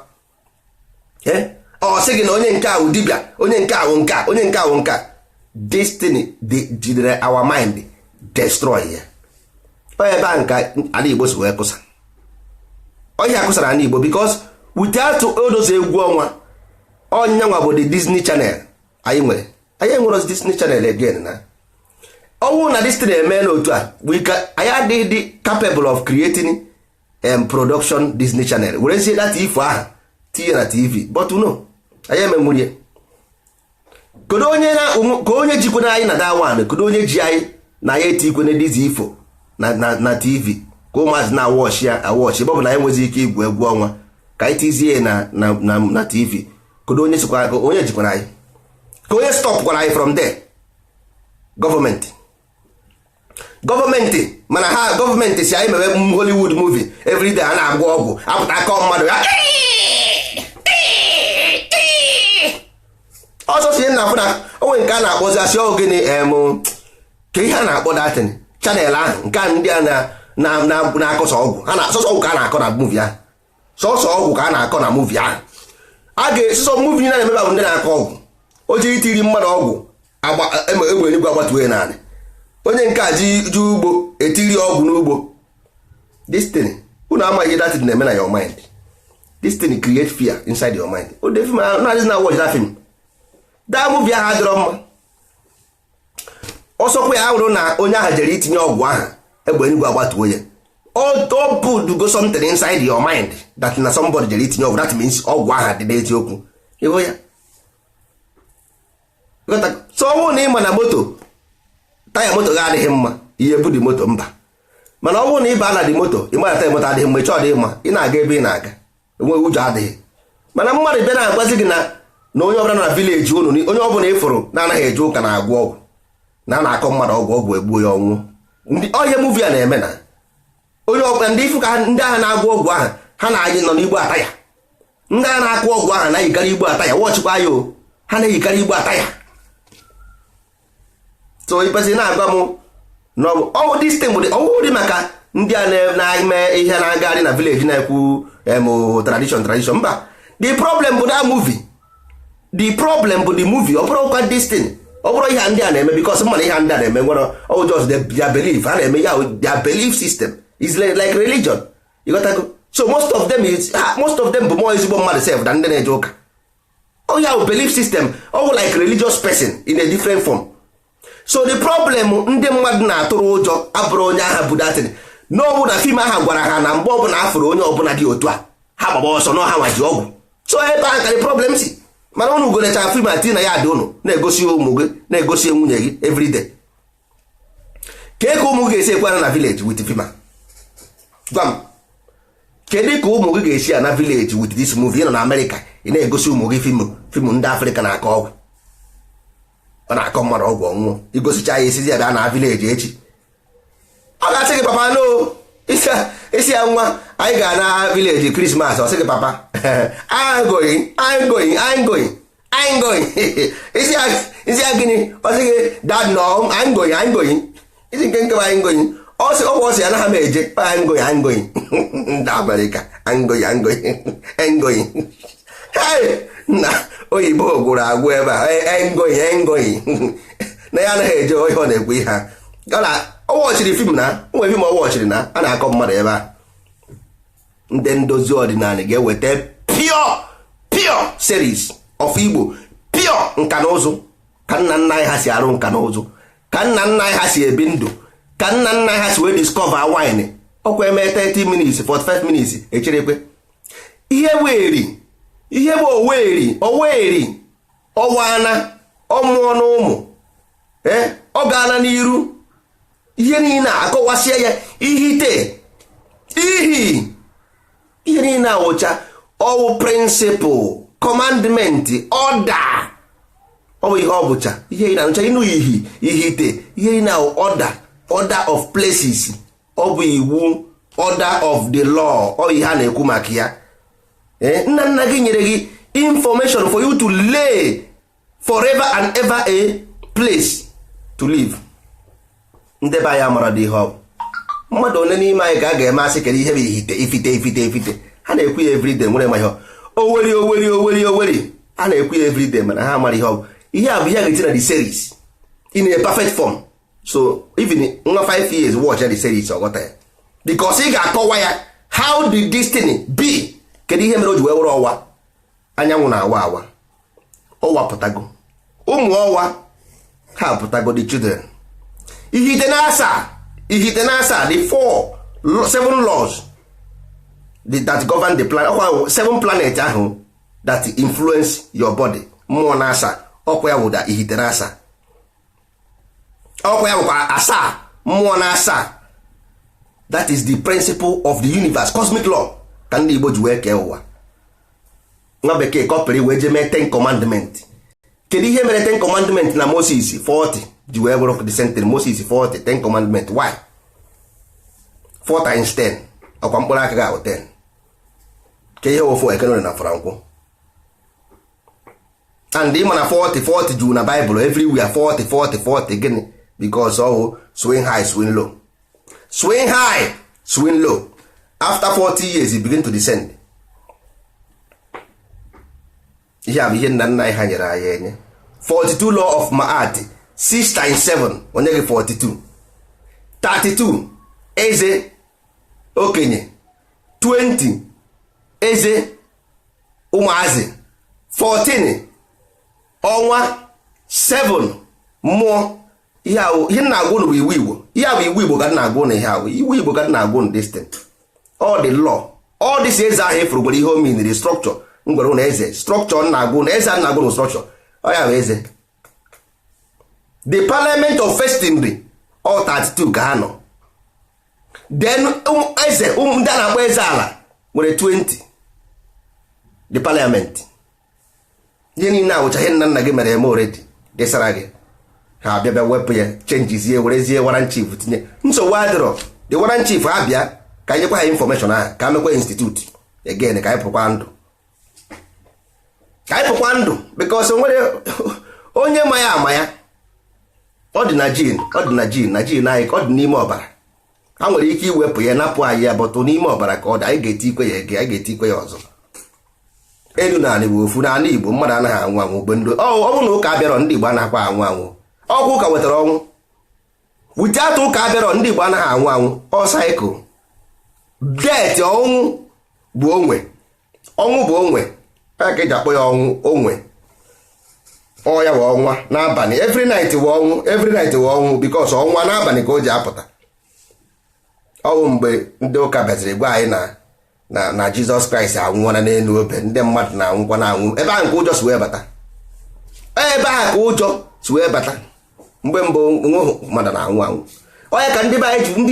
Ọ sị gị na onye nke ahụ dibịa, onye nke ahụ nka, onye nke ahụ nka. Destiny jidere our mind destroy ya. Ebe a nka ala Igbo si wee kụsa. Onye akụsara ala Igbo because without odozi egwu ọnwa onyanwa bụ the Disney Channel anyị nwere. Anyị nwere Disney Channel again na ọnwụ na Disney eme n'otu a anyị adịghị capable of creating production Disney Channel were sie data ifo aha tinye na TV but no anyị emenwurie. Kedu onye jikwana anyị na dawan, kedu onye ji anyị na ya etikwane dizi ifo na TV ka ụmụazị na-awọchi ya awọchi ebe ọ bụ na anyị nwezi ike igwu egwu ọnwa ka anyị tizie na TV. Kedu onye jikwana anyị, ka onye stop kwara anyị from there? Gọọmenti mana ha gọọmenti si anyị mewe Hollywood movie everyday a na-agwọ ọgwụ apụta akọ mmadụ ya ọsọ si na afụ na onwe nke a na-akpọzi asị ọ gịnị ka ihe a na-akpọ datin chanel ahụ nke a ndị a na-akọsọ ọgwụ ha na sọsọ ọgwụ ka a na-akọ na muvi ahụ sọsọ ọgwụ ka a na-akọ na muvi ahụ a ga-esụsọ muvi na-emebe bụ ndị na-akọ ọgwụ o ji itiri mmadụ ọgwụ egbe eluigwe agbatuwe naanị onye nke a ji ugbo etiri ọgwụ n'ugbo destiny unu amaghị datin na-eme na your mind. This thing create fear inside your mind. O de film na watch that film. That movie ahụ adịrọ mma. Ọsọkwa ya hụrụ na onye ahụ jere itinye ọgwụ ahụ egbe eluigwe agbatuo ya. O put go something inside your mind that na somebody jere itinye ọgwụ, that means ọgwụ ahụ dị n'eziokwu. Ịhụ ya? So ọ na ịma na moto taya moto ga adịghị mma ihe bụ dị moto mba. Mana ọ bụrụ na ịba na dị moto ịma na taya moto adịghị mma ịchọ dị mma ị na-aga ebe ị na-aga enweghị ụjọ adịghị. Mana mmadụ bịa na-agwazi gị na onye ọbụla na vileji unu onye ọbụla ịfụrụ na-anaghị eje ụka na-agwọ ọgwụ na na-akọ mmadụ ọgwụ egbuo ya ọnwụ. Ndị ọhịa muvi a na-eme na onye ọbụla ndị ifu ka ndị agha na-agwọ ọgwụ ahụ ha na-anyị nọ n'igbo ata ya. Ndị agha na-akụ ọgwụ ahụ na-eyikarị igbo ata ya wọchịkwa ya o ha na-eyikarị igbo ata ya. So ịpesị na-agwa m ọwụ distin ọwụ dị maka ndị a na-eme ihe na-agagharị na vileji na-ekwu tradition mba. The problem bụ that movie. The problem bụ the movie ọ bụrụ kwa distin ọ bụrụ ihe ndị a na-eme because mana ihe ndị a na-eme nwere ọ just their belief ha na-eme ya their belief system is like religion. You got to go. So most of them bụ more ezigbo mmadụ sef na ndị na-eje ụka. Ọ ya belief system ọ like religious person in a different form. So the problem ndị mmadụ na-atụrụ ụjọ abụrụ onye agha bụ datin n'ọbụ na fim ahụ gwara ha na mgbe ọbụla afụrụ onye ọbụla dị otu a ha gbaba ọsọ na ha nwaji ọgwụ. So ebe ahụ ka the problem si mana ụnụ gorecha fim ati na ya dị ụnụ na-egosi ụmụ gị na-egosi nwunye gị everyday. Kee ka ụmụ gị ga-esi ekwara na village with fim a gwa m kedu ka ụmụ gị ga-esi na village with this movie nọ na America ị na-egosi ụmụ gị fim ndị Afrịka na-akọ ọgwụ ọ na-akọ mmadụ ọgwụ ọnwụọ igosicha ya esizi ya bịa na village echi ọ ga-asị gị papa no isi ya nwa anyị ga na village Christmas ọ sị gị papa I'm going isi ya gịnị ọ sị gị dad no I'm going isi nke nkebe I'm going ọ sị ọ sị ya na ha ma eje I'm going ndị Amerịka I'm going na oyibo gwụrụ agwụ ebe a engoyi na ya anaghị eje ihe ọ na-ekwu ihe ha ọ wọchiri fim na nwe fim ọ wọchiri na a na-akọ mmadụ ebe a. Ndị ndozi ọdịnala ga-eweta pure series of Igbo pure nka na ụzụ ka nna nna anyị ha si arụ nka na ụzụ ka nna nna anyị ha si ebi ndụ ka nna nna anyị ha si wee discover wine ọkwa eme 30 minutes 45 minutes echerekwe ihe bụ oweri ọwana ọmụọ na ụmụ ọ gaala n'iru ihe niile akọwasịa ya ihe niile awụcha ọwụ principle commandment order ọ bụ ihe ọ bụcha ihe na-anụcha ịnụ ihite ihe na order of places ọ bụ iwu order of the law ọ ihe a na-ekwu maka ya. Nna nna gị nyere gị information for you to lay forever and ever a place to live. Ndebe anyị amara dị ihe ọ mmadụ one n'ime anyị ka a ga-eme asị kedu ihe bụ ifite ha na-ekwu ya everyday nwere ma ihe oweri a na-ekwu ya everyday mana ha amara ihe ọ ihe a bụ ihe ga-eti na the series in a perfect form. So even nwa 5 years watch the series ọghọta ya because ị ga-akọwa ya how the destiny be. Kedu ihe mere o ji wee were ọwa anyanwụ na-awa ọwa pụtago ụmụ ọwa ha pụtago the children ihite na-asa the 7 laws that govern the planet 7 planet ahụ that influence your body mmụọ na-asa ọkwa ya wụda ihite na-asa ọkwa ya wụkwa asaa mmụọ na-asa. That is the principle of the universe cosmic law ka ndị Igbo ji wee kee ụwa. Nwa bekee kọpịrị wee je mee 10 commandment. Kedu ihe mere 10 commandment na Moses 40 ji wee bụrụ the sentence Moses 40 10 commandment why 4 times 10 ọkwa mkpụrụ aka ga 10 ke ihe ofu ekenore na Franco and ị ma na 40 juu na Bible everywhere 40 gịnị because ọ swing high swing low, swing high swing low. After 40 years it begin to descend. Ihe bụ ihe nna nna anyị ha nyere anyị enye. 42 law of Ma'at 6 times 7 onye gị 42. 32 eze okenye, 20 eze ụmụazị, 14 ọnwa, 7 mmụọ. Ihe na-agwụ bụ iwu Igbo. Ihe bụ iwu Igbo ka na-agwụ na ihe ahụ. Iwu Igbo ka na-agwụ na distant. All the law, all this eze ahụ ifuru gwere ihe o mean structure. Ngwere na eze structure na-agwụ na eze a na-agwụ na structure. Ọ ya bụ eze. The parliament of firstly all 32 ka ha nọ. Then eze ndị a na-akpọ eze ala nwere 20. The parliament. Ihe niile awụcha ihe nna nna gị mere eme already. Desara gị. Ha abịa wepụ ya changezie werezie warrant chief tinye. Nsogbu adịrọ. The warrant chief abịa ka nyekwa ha information ahụ ka mekwa institute again ka anyị pụkwa ndụ. Ka anyị pụkwa ndụ because nwere onye ma ya ama ya. Ọ dị na gene anyị ka ọ dị n'ime ọbara. Ha nwere ike iwepụ ya napụ anyị ya bọtụ n'ime ọbara ka ọ dị. Anyị ga-eti ikwe ya ege, anyị ga-eti ikwe ya ọzọ. Elu na anị bụ ofu na anị Igbo mmadụ anaghị anwụ anwụ mgbe ndị ọnwụ na ụka abịarọ ndị Igbo anaghịkwa anwụ anwụ. Ọgwụ ụka wetara ọnwụ. Without ụka abịarọ ndị Igbo anaghị anwụ anwụ. Ọ cycle. Death ọnwụ bụ onwe. Ọnwụ bụ onwe. Ka eji akpọ ya ọnwụ onwe. Ọ ya bụ ọnwa n'abalị. Every night bụ ọnwụ. Every night bụ ọnwụ because ọnwa n'abalị ka o ji apụta. Ọ bụ mgbe ndị ụka bịaziri gwa anyị na Jizọs Kraịst anwụọla n'elu obe. Ndị mmadụ na-anwụkwa na-anwụ. Ebe ahụ ka ụjọ si wee bata. Ebe ahụ ka ụjọ si wee bata. Mgbe mbụ mmadụ na-anwụ anwụ. Onye ka ndị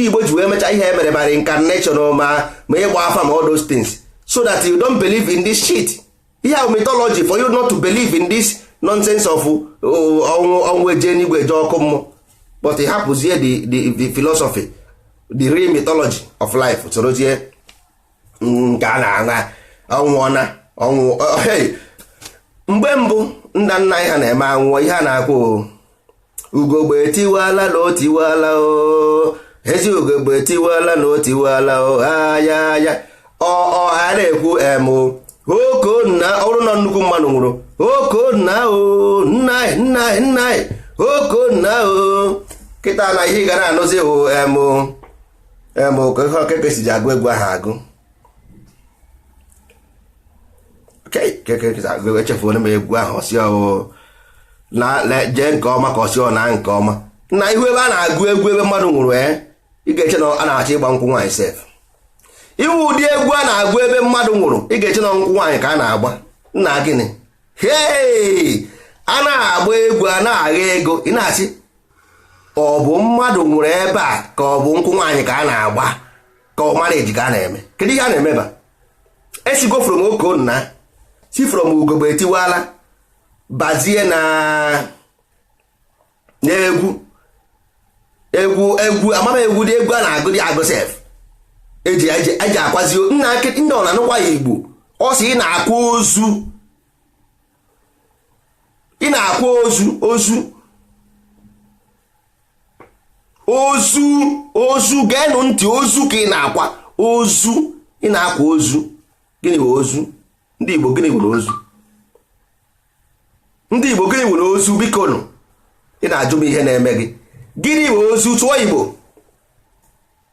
Igbo ji wee mecha ihe emere by reincarnation ma ịgba afa ma all those things so that you don't believe in this shit. Ihe ahụ mythology for you not to believe in this nonsense of ọnwụ eje n'igwe eje ọkụ mmụọ. But ị hapụzie the philosophy, the real mythology of life sorozie nke a na-aṅa ọnwụ. Hey, mgbe mbụ nna nna anyị ha na-eme anwụọ ihe a na-akpọ ugogbe tiwala na otiwala o, ezi ugogbe tiwala na otiwala o, ya a na-ekwu okonna ọrụ na nnukwu mmadụ nwụrụ okonna o nna okonna o. Kịta na ihe gara anụzi keke si ji agụ egwu ahụ agụ. Keke echefuola m egwu ahụ ọsị na jee nke ọma ka ọsị ọ na nke ọma na ihu ebe a na-agụ egwu ebe mmadụ nwụrụ ị ga-eche na a na-achọ ịgba nkwụ nwaanyị sef. Iwu ụdị egwu a na-agụ ebe mmadụ nwụrụ ị ga-eche na nkwụ nwaanyị ka a na-agba. Nna gịnị a na-agba egwu a na-agha ego ị na-asị ọ bụ mmadụ nwụrụ ebe a ka ọ bụ nkwụ nwaanyị ka a na-agba ka ọ mara eji ka a na-eme. Kedu ihe a na-emeba? Esigo from okonna si from ugogbe etiwala bazie na egwu amama egwu dị egwu a na-agụ dị agụ sef eji akwazi nna ndị ọ na-anụkwa ya Igbo. Ọ sị ị na-akwa ozu geenụ ntị, ozu ka ị na-akwa ozu. Ị na-akwa ozu. Gịnị bụ ozu? Ndị Igbo gịnị bụ ozu? Ndị Igbo gịnị bụ ozu? Biko nụ ị na-ajụ m ihe na-eme gị. Gịnị bụ ozu? Tụọ Igbo.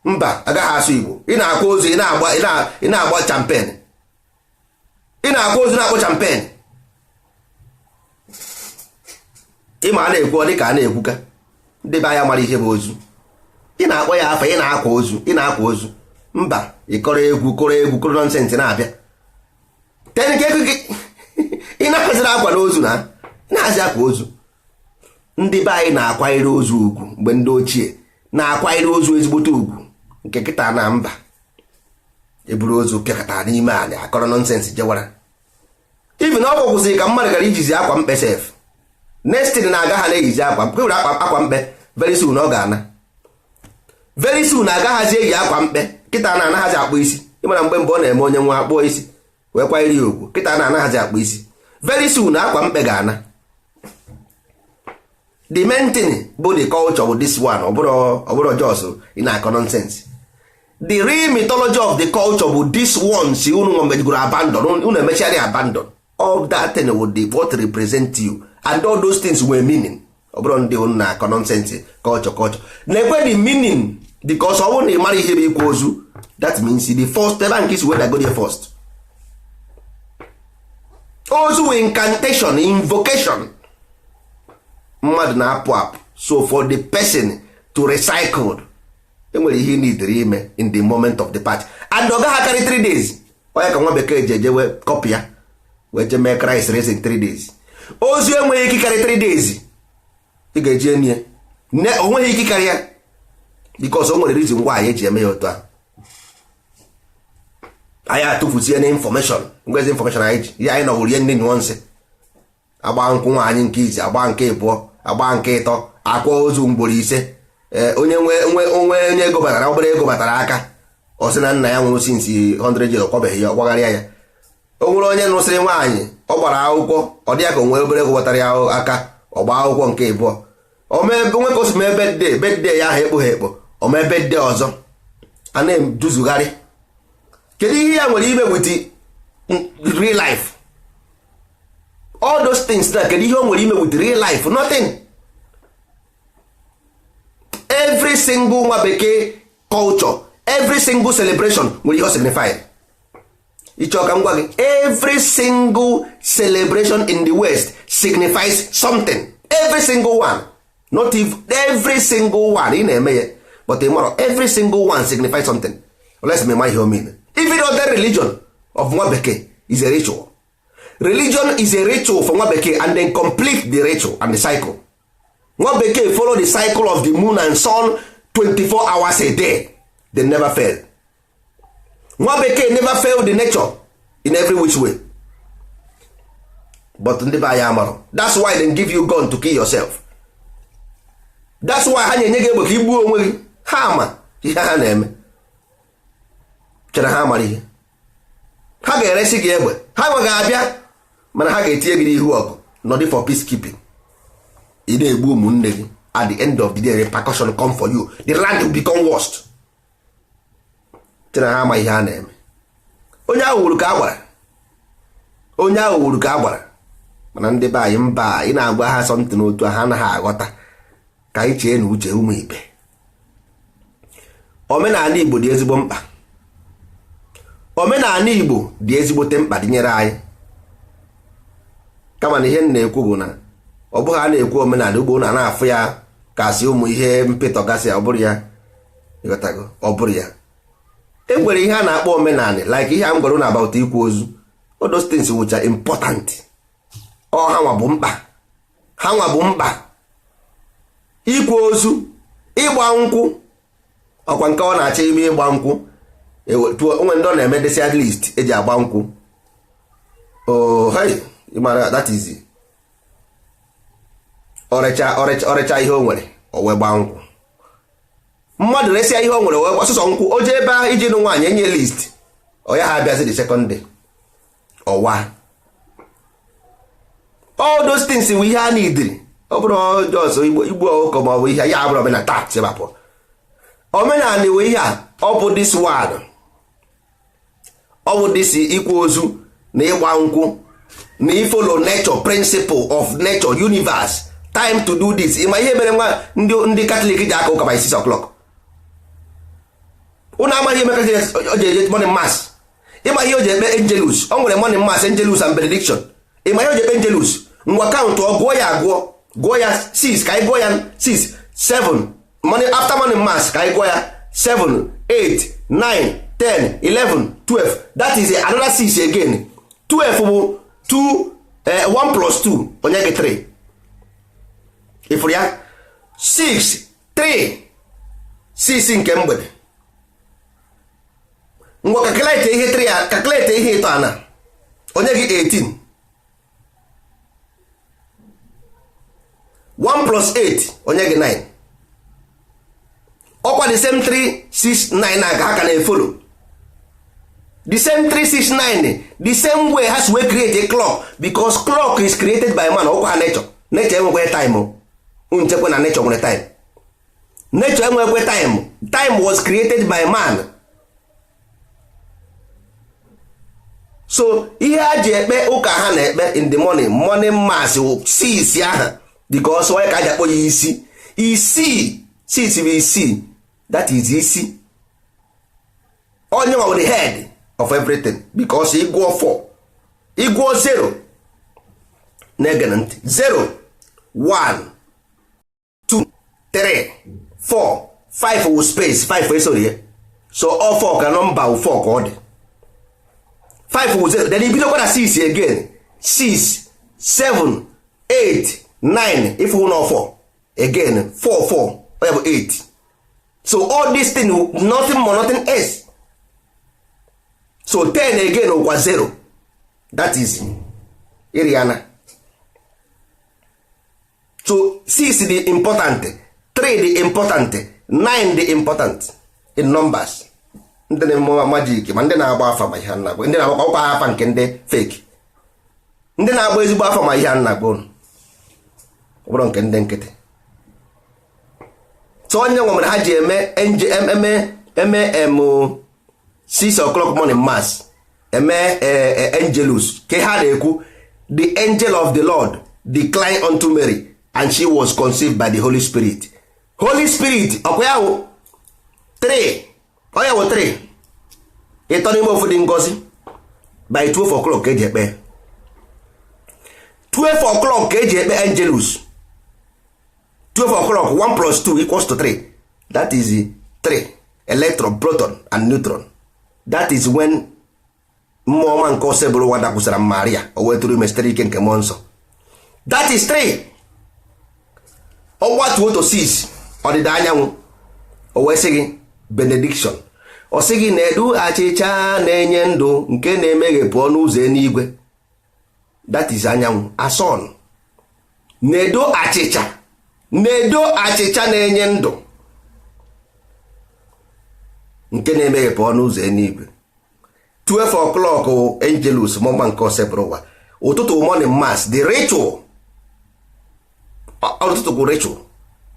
Mba, agaghị asụ Igbo. Ị na-akwa ozu, ị na-agba champen. Ị na-akwa ozu na-akpọ champen. Ịma a na-ekwu ọ dị ka a na-ekwuka. Ndị be anya mara ihe bụ ozu. Ị na-akpọ ya afa, ị na-akwa ozu, ị na-akwa ozu. Mba, ị kọrọ egwu nọnsensị na-abịa. Ị na-akaziri akwa n'ozu na ị na-azị akwa ozu. Ndị be anyị na-akwanyere ozu ugwu mgbe ndị ochie na-akwanyere ozu ezigbote ugwu. Nke kịta na mba eburu ozu pịakọta n'ime anyị akọrọ nọnsensị jewara. Ibi na ọ kwụsịrị ka mmadụ gara ijizi akwa mkpe sef. Nestin na-aga ha na-eyizi akwa mkpe very soon ọ ga-ana. Very soon agaghazi eyi akwa mkpe. Kịta na-anaghịzi akpụ isi. Ịmara mgbe ọ na-eme onye nwa akpụọ isi wee kwanyere ya ugwu. Kịta na-anaghịzi akpụ isi. very soon akwa mkpe ga-ana. The main thing bụ the culture with this one ọbụrụ just in akọ nonsense. The real mythology of the culture bụ this one si unu mejigoro abandon, unu emechari abandon. All that thing would be what represent you, and all those things were meaning. Ọbụrụ ndị unu na akọ nonsense culture na-ekwe the meaning, because ọ bụrụ na ị mara ihe bụ ikwu ozu, that means the first ebe nke isi weda go there first. Ozu incantation, invocation, mmadụ na-apụ apụ. So for the person to recycle, enwere ihe nidiri ime in the moment of the party, and ọ gaghị akarị 3 days. Onye ka nwa bekee jeje wee kọpị ya wee je mee Christ race in 3 days. Ozu enweghị ike karị 3 days. Ị ga-eji enye o nweghị ike karị ya, because o nwere reason why eji eme ya otu a. Anyị atụfusie na information, ngwezi information anyị ji ihe anyị nọwụrụ ihe nne nuanse. Agba nkwụ nwaanyị nke izi, agba nke ịbụọ, agba nke ịtọ, akwa ozu mgboro 5. Onye ego batara, obere ego batara aka, ọ sị na nna ya nwụrụ since 100 years, ọkwabeghị ya, ọgbagharịa ya. O nwere onye nụsịrị nwaanyị, ọ gbara akwụkwọ, ọ dị ya ka onwe obere ego batara ya aka, ọ gbaa akwụkwọ nke ịbụọ. O mee onwe ka o si mee birthday ya ahụ ekpoghe ekpo, o mee birthday ọzọ, a na-eduzugharị. Kedu ihe ya nwere ime with real life? All those things na kedu ihe o nwere ime with real life? Nothing. Every single nwa bekee culture, every single celebration nwere ihe o signify. Ịchọ ka m gwa gị, every single celebration in the West signifies something. Every single one. Not every single one ị na-eme ya, but tomorrow every single one signifies something. Let's me my here mean. Even other religion of nwa bekee is a ritual. Religion is a ritual for nwa bekee, and then complete the ritual and the cycle. Nwa bekee follow the cycle of the moon and sun 24 hours a day. They never fail. Nwa bekee never fail the nature in every which way. But ndị be anyị amaro. That's why they give you gun to kill yourself. That's why ha nye gị egbe ka igbuo onwe gị. Ha ama ihe ha na-eme. Chere ha amara ihe. Ha ga-eresi gị egbe. Ha nwe ga-abịa, mana ha ga-etinye gị n'ihu ọgụ. Not for peacekeeping. Ị na-egbu ụmụnne gị. At the end of the day, repercussion come for you. The land will become worst. Chere ha ama ihe ha na-eme. Onye ahụ wuru ka a gwara. Onye ahụ wuru ka a gwara. Mana ndị be anyị mba, ị na-agwa ha something otu ha anaghị aghọta. Ka anyị chee na uche ụmụ ibe. Omenala Igbo dị ezigbo mkpa. Omenala Igbo dị ezigbote mkpa dịnyere anyị. Kama na ihe m na-ekwu bụ na ọ bụghị a na-ekwu omenala Igbo na na-afụ ya kasị ụmụ ihe mpịtọ gasị, ọ bụrụ ya. Ịghọtago, ọ bụrụ ya. E nwere ihe a na-akpọ omenala, like ihe a m gwara na about ikwu ozu. All those things which are important. Ọ ha nwa bụ mkpa. Ha nwa bụ mkpa. Ikwu ozu, ịgba nkwụ, ọkwa nke ọ na-achọ ime ịgba nkwụ. Onwe ndị ọ na-eme desert list eji agba nkwụ. Oh, hey, that is it. Ọrecha ihe o nwere, o wee gbaa nkwụ. Mmadụ resịa ihe o nwere, o wee gbasụsọ nkwụ. O jee ebe ahụ iji nụ nwaanyị enye list. Ọ ya ha abịazi the second day. Ọwa. All those things bụ ihe a na-idiri. Ọ bụrụ ọjọọ igbu ọkụkọ ma ọ bụ ihe ya abụrụ omenala taa chebapụ. Omenala iwe ihe a, ọ bụ this one. Ọ bụ this ikwu ozu na ịgba nkwụ na follow nature, principle of nature, universe. Time to do this. Ịma ihe mere nwa ndị Catholic ji aka ụka by 6 o'clock. Unu amaghị eme o ji eje morning mass. Ịma ihe o ji ekpe Angelus. O nwere morning mass, Angelus and benediction. Ịma ihe o ji ekpe Angelus. Ngwa count ọ gụọ ya agụọ. Gụọ ya 6 ka anyị gụọ ya 6 7 morning after morning mass ka anyị gụọ ya 7 8 9 10 11 12. That is another 6 again. 12 bụ 2 1 plus 2 onye gị 3. Ifuru ya 6 3 6 nke mgbede. Ngwa calculate ihe 3 ya, calculate ihe ịtọ ana onye gị 18. 1 plus 8 onye gị 9. Ọkwa the same 3 6 9 na ha ka na-efolo. the same 369 the same way has we create a clock because clock is created by man. Ọkwa ha nature enwekwe time nchekwa na nature nwere time. Nature enwekwe time was created by man. So ihe a ji ekpe ụka ha na-ekpe in the morning mass si isi aha because why ka a ji akpọ ya isi bụ isi, that is isi. Onye nwa the head of everything because ịgụọ 4 ịgụọ 0 na-ege na ntị 0 1 2 3 4 5 wụ space 5 esoro ya, so all 4 ka nọmba wụ 4 ka ọ dị 5 wụ 0 then ibidokwa na 6 again 6 7 8 9 if wụ na 4 again 4 4 ọ ya bụ 8. So all this thing nothing more nothing else. So 10 again wụkwa 0, that is Iriana. So 6 the important, 3 the important, 9 the important in numbers. Ndị na-eme magic ma ndị na-agba afa ma ihe a na-agba, ndị na-agba afa nke ndị fake, ndị na-agba ezigbo afa ma ihe a na-agba ọ bụrụ nke ndị nkịtị. So onye nwe mere ha ji eme 6 o'clock morning mass eme angelus ke ha na-ekwu the angel of the Lord declined unto Mary and she was conceived by the Holy Spirit. Holy Spirit ọkwa ya wụ 3 ọ ya wụ 3 ịtọ n'ime ofu dị ngozi by 12 o'clock ka eji ekpe 12 o'clock ka eji ekpe angelus 12 o'clock 1 plus 2 equals to 3, that is 3 electron proton and neutron. That is when mmụọ ọma nke ose bụrụ nwada kwụsara Maria o wee tụrụ imestere ike nke mmụọ nsọ, that is 3. ọgwa 2 to 6 ọdịda anyanwụ o wee sị gị benediction, ọ sị gị na-edu achịcha na-enye ndụ nke na-emeghepụ ọnụ ụzọ eluigwe, that is anyanwụ ason. na-edo achịcha na-enye ndụ nke na-emeghepụ ọnụ ụzọ eluigwe. 12 o'clock angelus mọma nke osebụrụ ụwa. ụtụtụ morning mass the ritual, ụtụtụ bụ ritual,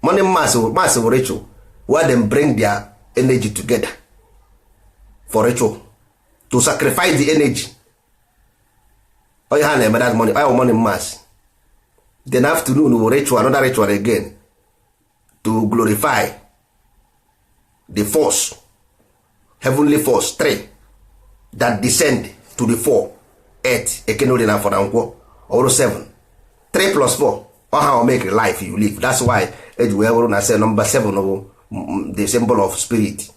morning mass bụ ritual where them bring their energy together for ritual to sacrifice the energy. onye ha na-eme that morning mass. Then afternoon will ritual, another ritual again to glorify the force, heavenly force 3 that descend to the 4 8 ekenori na for nkwo or 7 3 plus 4 or how make life you live. That's why eji wee bụrụ na say number 7 of the symbol of spirit.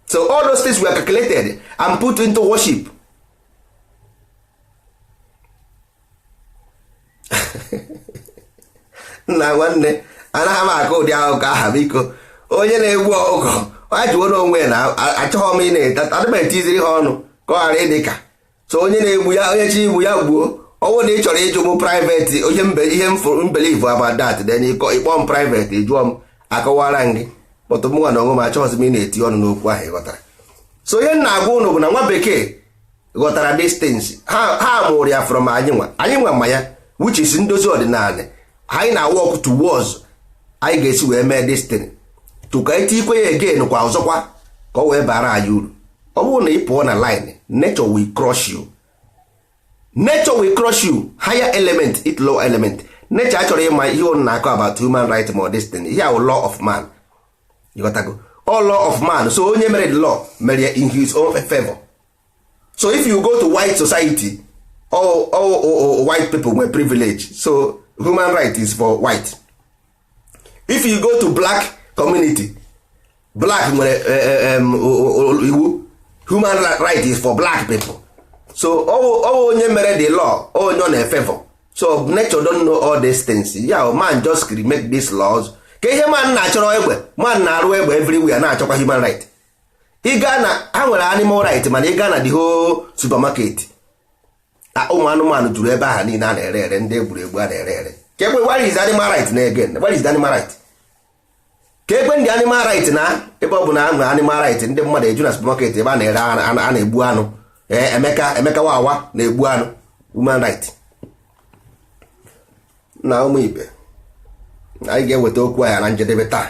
So all those things were calculated and put into worship. Na nwanne anaghị m aka ụdị ahụ ka aha biko onye na-egbu ọkụkọ ọ jụọ n'onwe na achọghị m ị na-eta adịmetiziri ha ọnụ ka ọ ghara ịdị ka so onye na-egbu ya onye chi igbu ya gbuo. Ọnwụ na ị chọrọ ịjụ m private ihe mbelive about that then ịkpọ m private ịjụọ m akọwara gị kpọtụ m nwa na onwe m achọghịzi m ị na-eti ọnụ n'okwu ahụ ịghọtara. So ihe na-agwa ụnụ bụ na nwa bekee ghọtara distance ha mụrụ ya from anyị nwa ma ya which is ndozi ọdịnala. anyị na work towards anyị ga-esi wee mee destiny to ka eti ikwe ya again kwa ọzọkwa ka ọ wee bara anyị uru. ọ bụrụ na ị pụọ na line nature will crush you. Nature will crush you. Higher element it low element. Nature achọrọ ịma ihe ọ na-akọ about human right ma destiny. Ihe ahụ law of man. You got to go. All law of man. So onye mere the law mere in his own favor. So if you go to white society, all white people were privileged. So human right is for white. If you go to black community, black nwere iwu, human right is for black people. So onye mere the law onye ọ na-efavor. So nature don't know all these things. Yeah, man just make these laws. Ka ihe man na-achọrọ egbe, man na-arụ egbe everywhere na-achọkwa human right. Ị gaa na ha nwere animal right mana ị gaa na the whole supermarket, ụmụ anụmanụ juru ebe ahụ niile a na-ere ere, ndị egburu egbu a na-ere ere. Kekwe, where is animal right na again? Where is the animal right? ka ekwe ndị animal right na ebe ọ bụ na nwe animal right ndị mmadụ eju na supermarket ebe a na-ere a na-egbu anụ Emeka Wawa na-egbu anụ human right. Na ụmụ ibe anyị ga-eweta okwu anyị na njedebe taa,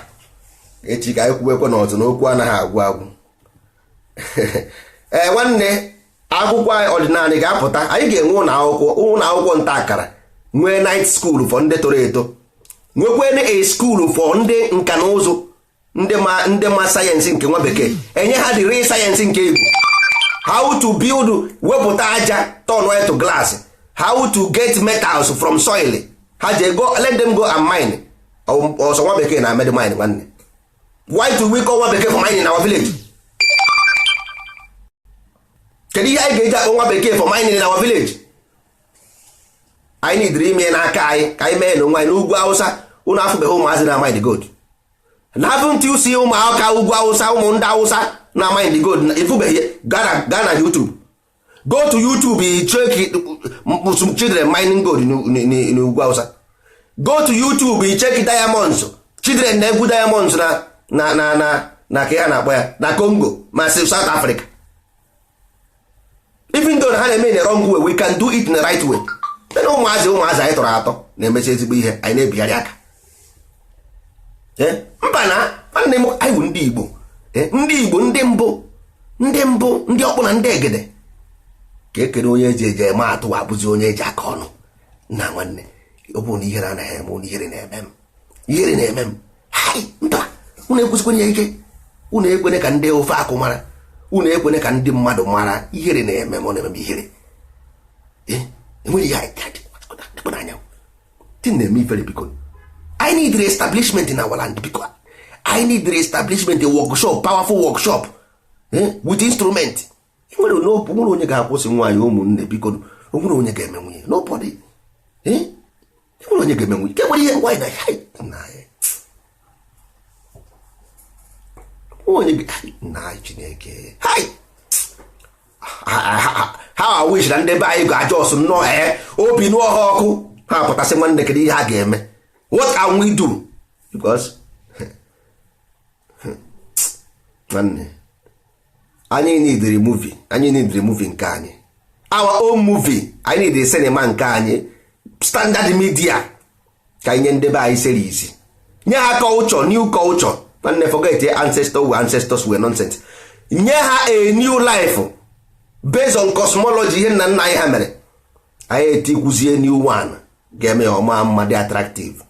echi ka anyị kwuwekwe n'ọzọ na okwu anaghị agwụ agwụ. Nwanne akwụkwọ anyị ọdịnala ga-apụta, anyị ga-enwe ụlọ akwụkwọ nta akara, nwee night school for ndị toro eto, nwekwene a school for ndị nka na ụzụ, ndị ma sayensị nke nwa bekee, enye ha the real sayensị nke Igbo, how to build, wepụta aja turn white to glass, how to get metals from soil. Ha je go, let them go and mine. Ọsọ nwa bekee na med mine nwanne. Why do we call nwa bekee for mining in our village? Kedu ihe anyị ga-eji akpọ nwa bekee for mining in our village? Anyị nidiri ime n'aka anyị ka anyị mee n'onwe anyị n'ugwu Awụsa. Unu afụbeghị ụmụazị na mine gold. Na haven't you seen ụmụaka ugwu Awụsa, ụmụ ndị Awụsa na mine gold? Ifubeghị gaa na YouTube. Go to YouTube, check some children mining gold in ugwu Awụsa. Go to YouTube, check diamonds. Children na-egwu diamonds na ka ha na-akpọ ya na Congo ma South Africa. Even though ha na-eme in the wrong way, we can do it in the right way. Then ụmụazị anyị tọrọ atọ na-emechi ezigbo ihe, anyị na-ebigharị aka. Mba na nwanne m, anyị bụ ndị Igbo. Ndị Igbo ndị mbụ ndị ọkpụ na ndị egede. Ka ekere onye eji eje eme atụ abụzi onye eji aka ọnụ. Na nwanne, ọ bụ na ihere anaghị eme, ihere na-eme m. Mba, unu ekwesịkwenye ya ike. Unu ekwene ka ndị ofe akụ mara. Unu ekwene ka ndị mmadụ mara ihere na-eme m, ọ na-eme m ihere. Enweghị ya anya. Tin na-eme ifere biko. I need re-establishment in our land because I need re-establishment, a workshop, powerful workshop with instrument. Nwere onye ga-akwụsị nwaanyị ụmụnne biko, onwere onye ga-eme nwunye, nobody. Nwere onye ga-eme nwunye, ke nwere ihe nwaanyị na onye na Chineke. Ha wish na ndị be anyị ga-ajọ ọsụ nnọọ obi nụọ ha ọkụ, ha pụtasị nwanne kedu ihe ha ga-eme. What can we do? Because nwanne, anyị need movie nke anyị, our own movie. I need a cinema nke anyị, standard media, ka anyị nye ndị be anyị series, nye ha culture, new culture. Nwanne, forget ancestors were nonsense. Nye ha a new life based on cosmology. Ihe nna anyị ha mere, anyị etikwuzie new one ga-eme ọma mma dị attractive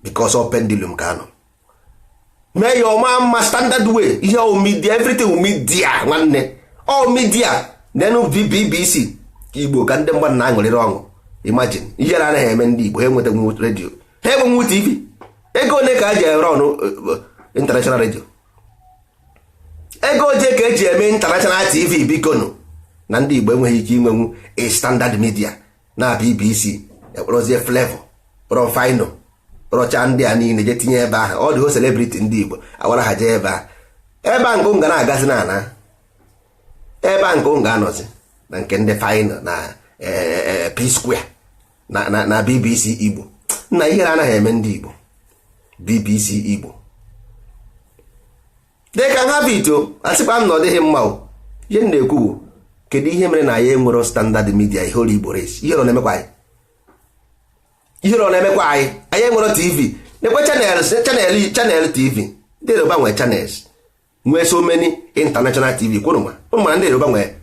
because of pendulum ka anọ. Mee ya ọma mma standard way. Ihe o media, everything media nwanne, all media. Nenu BBC Igbo ka ndị mmadụ na-aṅụrịrị ọṅụ. Imagine ihe na anaghị eme ndị Igbo, ha enwetanwu redio, ha enwenwu TV. Ego ole ka eji ere ọnụ international radio? Ego oje ka eji eme international TV biko nụ. Na ndị Igbo enweghị ike inwenwu a standard media na BBC ekporozie Flavor kpọrọ Final rọcha ndị a niile je tinye ebe ahụ. Ọ dịgo celebrity ndị Igbo awara ha jee ebe a. Ebe a nke nga na-agazi na ebe a nke nga anọzi na nke ndị Final na P Square na BBC Igbo. Na ihe anaghị eme ndị Igbo. BBC Igbo they can have it. Asịkwa m na ọ dịghị mma. Ihe m na-ekwu, kedu ihe mere na ya enwero standard media? Ihe olu Igbo race, ihe ọ na-emekwa anyị, anyị enwero TV, nekwe channel TV. Ndị Yoruba nwere channels, nwee so many international TV. Kwụrụ ma ndị Yoruba nwere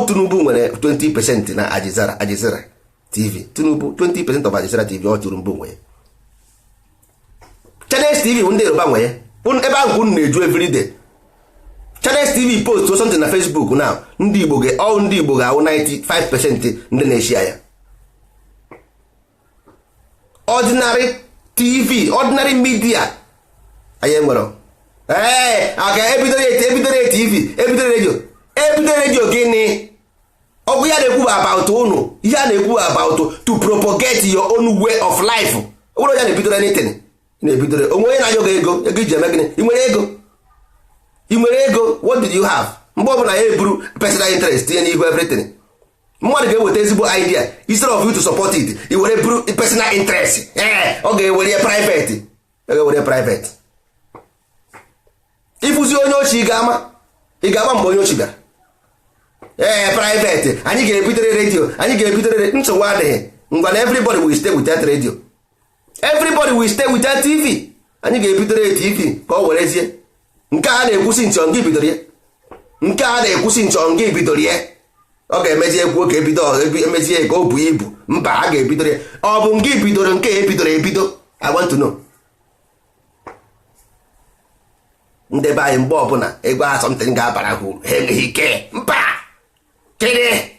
Tinubu nwere 20% na Ajizera TV. Tinubu 20% of Ajizera TV ọ Tinubu nwere. Channels TV ndị Yoruba nwere. Ebe ahụ unu na-eju everyday. Channels TV post something na Facebook now, ndị Igbo ga-awụ 95% ndị na-eshi ya. Ordinary TV, ordinary media anyị nwere. Aka ebidoro TV, ebidoro radio gịnị? Ọgwụ ya na-ekwu about unu, ihe a na-ekwu about to propagate your own way of life. Ụlọ ya na-ebidoro anything. Na-ebidoro onwe onye na-ayọ ego iji eme gịnị? I nwere ego, what did you have? Mgbe ọbụla ya eburu personal interest tinye n'ihu everything. Mmadụ ga-eweta ezigbo idea, instead of you to support it, i were buru personal interest. Ọ ga-ewere private. were private. Ịfụzi onye ochi ị ga-ama mgbe onye ochi bịara. Private anyị ga-ebitere redio, anyị ga-ebitere nsogbu adịghị. Ngwa na everybody will stay without radio, everybody will stay without TV. Anyị ga-ebitere TV ka ọ werezie. Nke a na-ekwusi nchọ nke bidoro ya, nke a na-ekwusi nchọ nke bidoro ya. Ọ ga-emezi ekwu ka ebido emezie ka o bu ibu. Mba, a ga-ebidoro ya. Ọ bụ nke bidoro nke ebido. I want to know. Ndị be anyị mgbe ọbụla ego asọmpi ga-abara ha uru, ha enweghị ike. Mba kede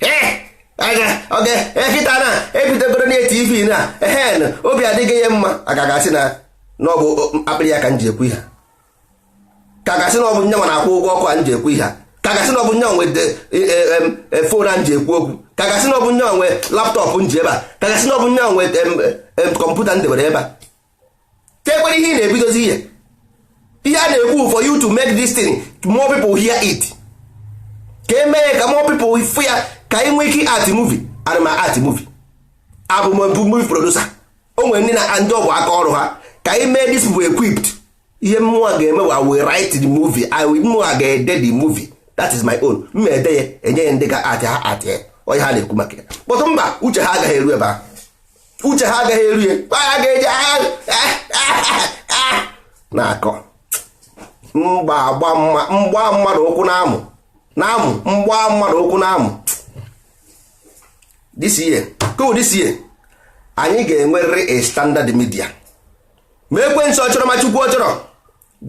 kịta na ebidogoro na TV na obi adịghị ya mma. Agagasị na ọ bụ akpịrị ya ka m ji ekwu ihe, ka gasị na ọ bụ nyanwa na-akwụ ụgwọ ọkụ a m ji ekwu ihe, ka gasị na ọ bụ nyanwa nwe fon a m ji ekwu okwu, ka gasị na ọ bụ nyanwa nwe laptọpụ m ji ebe a, ka gasị na ọ bụ nyanwa nwe kọmputa m debere ebe a. Ka ekwere ihe ị na-ebidozi ihe a na-ekwu for you to make this thing more people hear it, ka emee ka more people fụ ya, ka ị nwee ike art movie. Ana art movie abụ m movie producer, o nwere ndị na ndị ọ bụ aka ọrụ ha. Ka ị mee this people equipped, ihe mmụọ ga-eme wa will write the movie, mmụọ ga-ede the movie, that is my own. M ede ya enye ya ndị ga art ha art ya, onye ha na-ekwu maka ya. Kpọtụ mba, uche ha agaghị eru ebe ahụ, uche ha agaghị eru ya. Ha ga-eje na-akọ mgba mmadụ ụkwụ mgba mmadụ ụkwụ na-amụ. This year anyị ga-enwerịrị a standard media. Ma ekwensu ọchọrọ ma Chukwu ọchọrọ,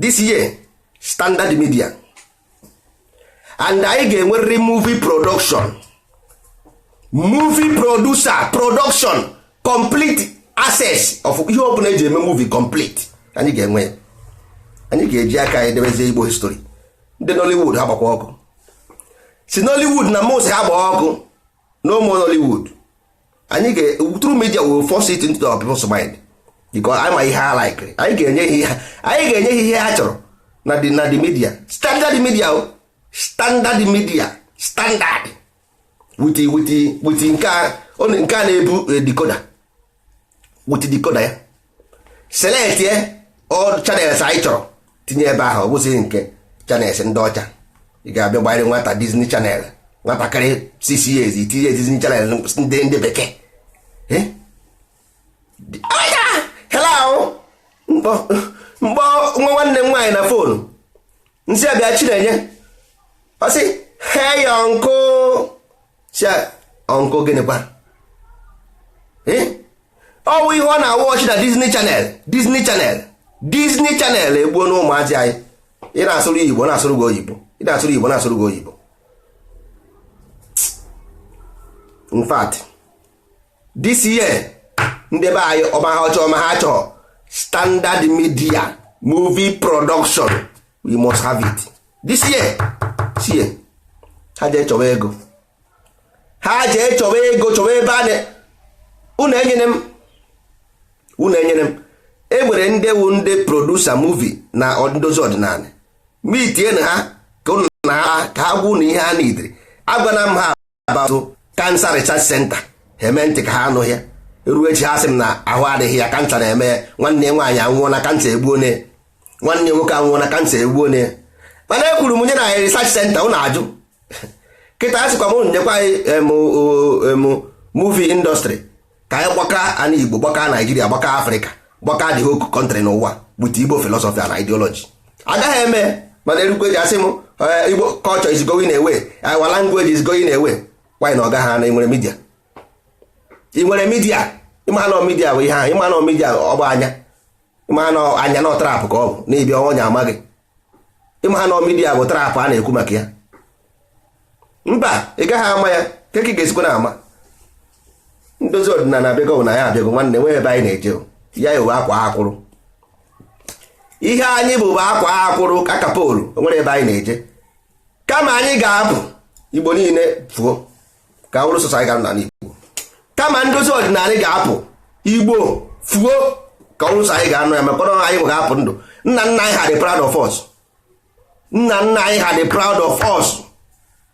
this year standard media. And anyị ga-enwerịrị movie production, movie production complete access of ihe ọbụla eji eme movie complete. Anyị ga-enwe, anyị ga-eji aka anyị debezie Igbo history. Ndị Nollywood ha gbakwa ọkụ, si Nollywood na Mose ha gba ọkụ, no more Nollywood. Anyị ga through media will force it into the people's mind, because I'm ihe ha like. Anyị ga-enye ihe ha chọrọ na the media, standard media standard with nke a na-ebu decoder, with decoder ya select all channels anyị chọrọ tinye ebe ahụ. Ọ bụzi nke channels ndị ọcha, ị ga-abịa gbanyere nwata Disney Channel, nwatakịrị 6 years itinye Disney Channel ndị bekee. Hello mgbe nwa nwanne m nwaanyị na fonu nsị abịa Chinenye, ọ sị hey uncle, si uncle gịnịkwa? Ọ bụ ihe ọ na-awọchi na Disney Channel egbuo na ụmụazị anyị. Ị na-asụrụ Igbo na-asụrụ gị oyibo, ị na-asụrụ Igbo na-asụrụ gị oyibo. In fact this year ndị be anyị ọma ha ọchọ ọma ha chọọ standard media movie production, we must have it this year. Ha jee chọwa ego, chọwa ebe a unu enyere m enwere ndị wu ndị producer movie na Ndozi Odinani. Meetie na ha ka unu na ha ka ha gwu na ihe ha nidiri. Agwana m ha about cancer research center, eme ntị ka ha anụ ya. Ruo echi ha sị m na ahụ adịghị ya, kansa na-eme. Nwanne nwaanyị anwụọ na kansa egbuo ne, nwanne nwoke anwụọ na kansa egbuo ne. Mana ekwuru m nye na research center unu ajụ kịta asịkwa m nyekwa movie industry ka anyị gbaka ana Igbo, gbaka Nigeria, gbaka Africa, gbaka the whole country n'ụwa with Igbo philosophy and ideology. Agaghị eme. Mana erukwe ji asị m Igbo culture is going away, our language is going away. Why na ọ gaghị na nwere media? Ị nwere media, ịma na media bụ ihe ahụ, ịma na media ọ bụ anya, ịma na anya na trap ka ọ bụ na ibi onye amaghị. Ịma na media bụ trap a na-ekwu maka ya. Mba, ị gaghị ama ya, ka ị ga-esikwa na ama. Ndozi Odinani abịago na ya abịago nwanne, nwee ebe anyị na-eje ya ewe akwa akwụrụ. Ihe anyị bụ akwa akwụrụ ka kapolu, nwere ebe anyị na-eje. Kama anyị ga-apụ Igbo niile fuo ka awụrụ sọsọ anyị ga na Igbo. Kama Ndozi Odinani ga-apụ Igbo fuo ka awụrụ sọsọ anyị ga-anụ ya, maka anyị ga-apụ ndụ. Nna anyị ha dị proud of us. Nna anyị ha dị proud of us.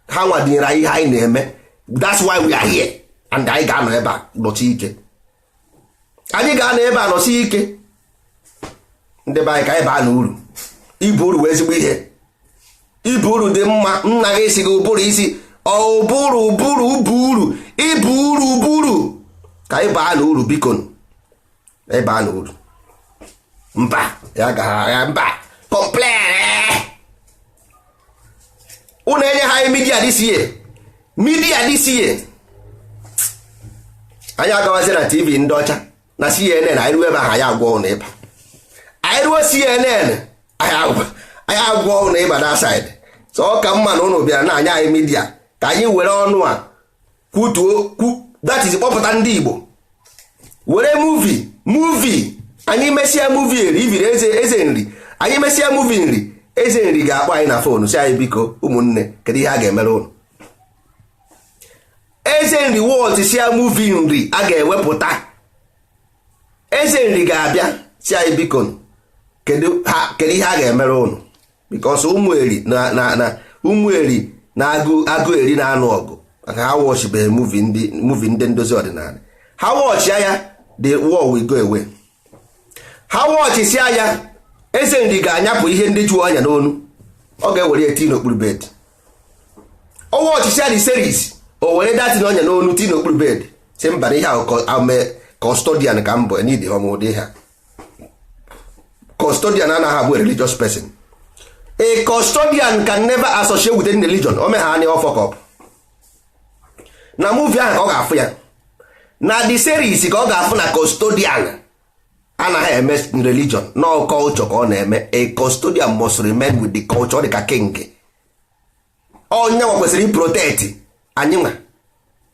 Ha nwadịnyere anyị ihe anyị na-eme. That's why we are here. And anyị ga-anọ ebe a nọchi ike. Anyị ga-anọ ebe a nọchi ike. ndị be anyị ka anyị baa n'uru. Ibu uru wee ezigbo ihe. Ibu uru dị mma. Nna gị isi gị ụbụrụ isi ụbụrụ ibu uru ka anyị baa n'uru biko. Anyị baa n'uru. Mba ya gaghara mba complain. Unu enye ha media this year. Anyị agawazi na TV ndị ọcha na CNN anyị ruo ebe ahụ anyị agwọ ụnụ ịba. Anyị ruo CNN anyị agwọ ụnụ ịba na side. So ọ ka mma na ụnụ bịara na anya anyị media ka anyị were ọnụ a kwutuo that is kpọpụta ndị Igbo. Were movie anyị mesịa movie eri ibiri eze nri. Anyị mesịa movie nri eze nri ga-akpọ anyị na fonu si anyị biko ụmụnne kedu ihe a ga-emere ụnụ. Eze nri wọlt sia movie nri a ga-ewepụta. Eze nri ga-abịa si anyị biko kedu ihe a ga-emere ụnụ because ụmụ eri na agụ eri na-anụ ọgụ maka ha wọchibeghị movie ndị ndozi ọdịnala. Ha wọchi ya the war will go away. Ha wọchi si ya eze nri ga-anyapụ ihe ndị jụọ anya n'onu. Ọ ga-ewere eti n'okpuru bed. O wọchi si ya the series o were dati n'ọnya n'onu ti n'okpuru bed. Si mba ihe ahụ custodian ka mbọ need homode ha. Custodian anaghị abụ a religious person. A custodian can never associate with any religion. O mee ha anya fuck up. Na movie ahụ ka ọ ga-afụ ya. Na the series ka ọ ga-afụ na custodian anaghị eme religion no culture ka ọ na-eme. A custodian must remain with the culture dị ka king. Onye nwa kwesịrị protect anyị nwa.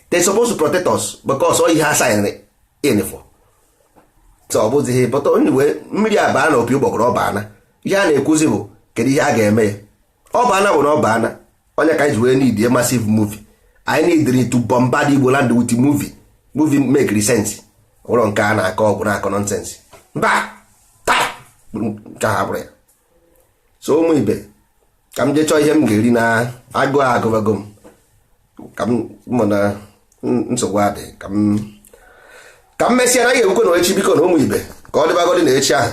They supposed to protect us because all ihe ha sign in for. So ọ bụzighị but anyway mmiri abaa na opi ụgbọgọrọ ọbaana. Ihe a na-ekwuzi bụ kedu ihe a ga-eme ya. Ọbaana bụ na ọbaana onye ka anyị ji wee need a massive movie. I need to bombard Igbo land with movie make sense. Ụlọ nke a na-akọ ọgwụ na-akọ nonsense. Mba ka ha bụrụ ya. So ụmụ ibe ka m jee chọọ ihe m ga-eri na agụbago m ka m mụ na nsogbu adị ka m mesịa na ihe ekwe na echi biko na ụmụ ibe ka ọ dịbagodi na echi ahụ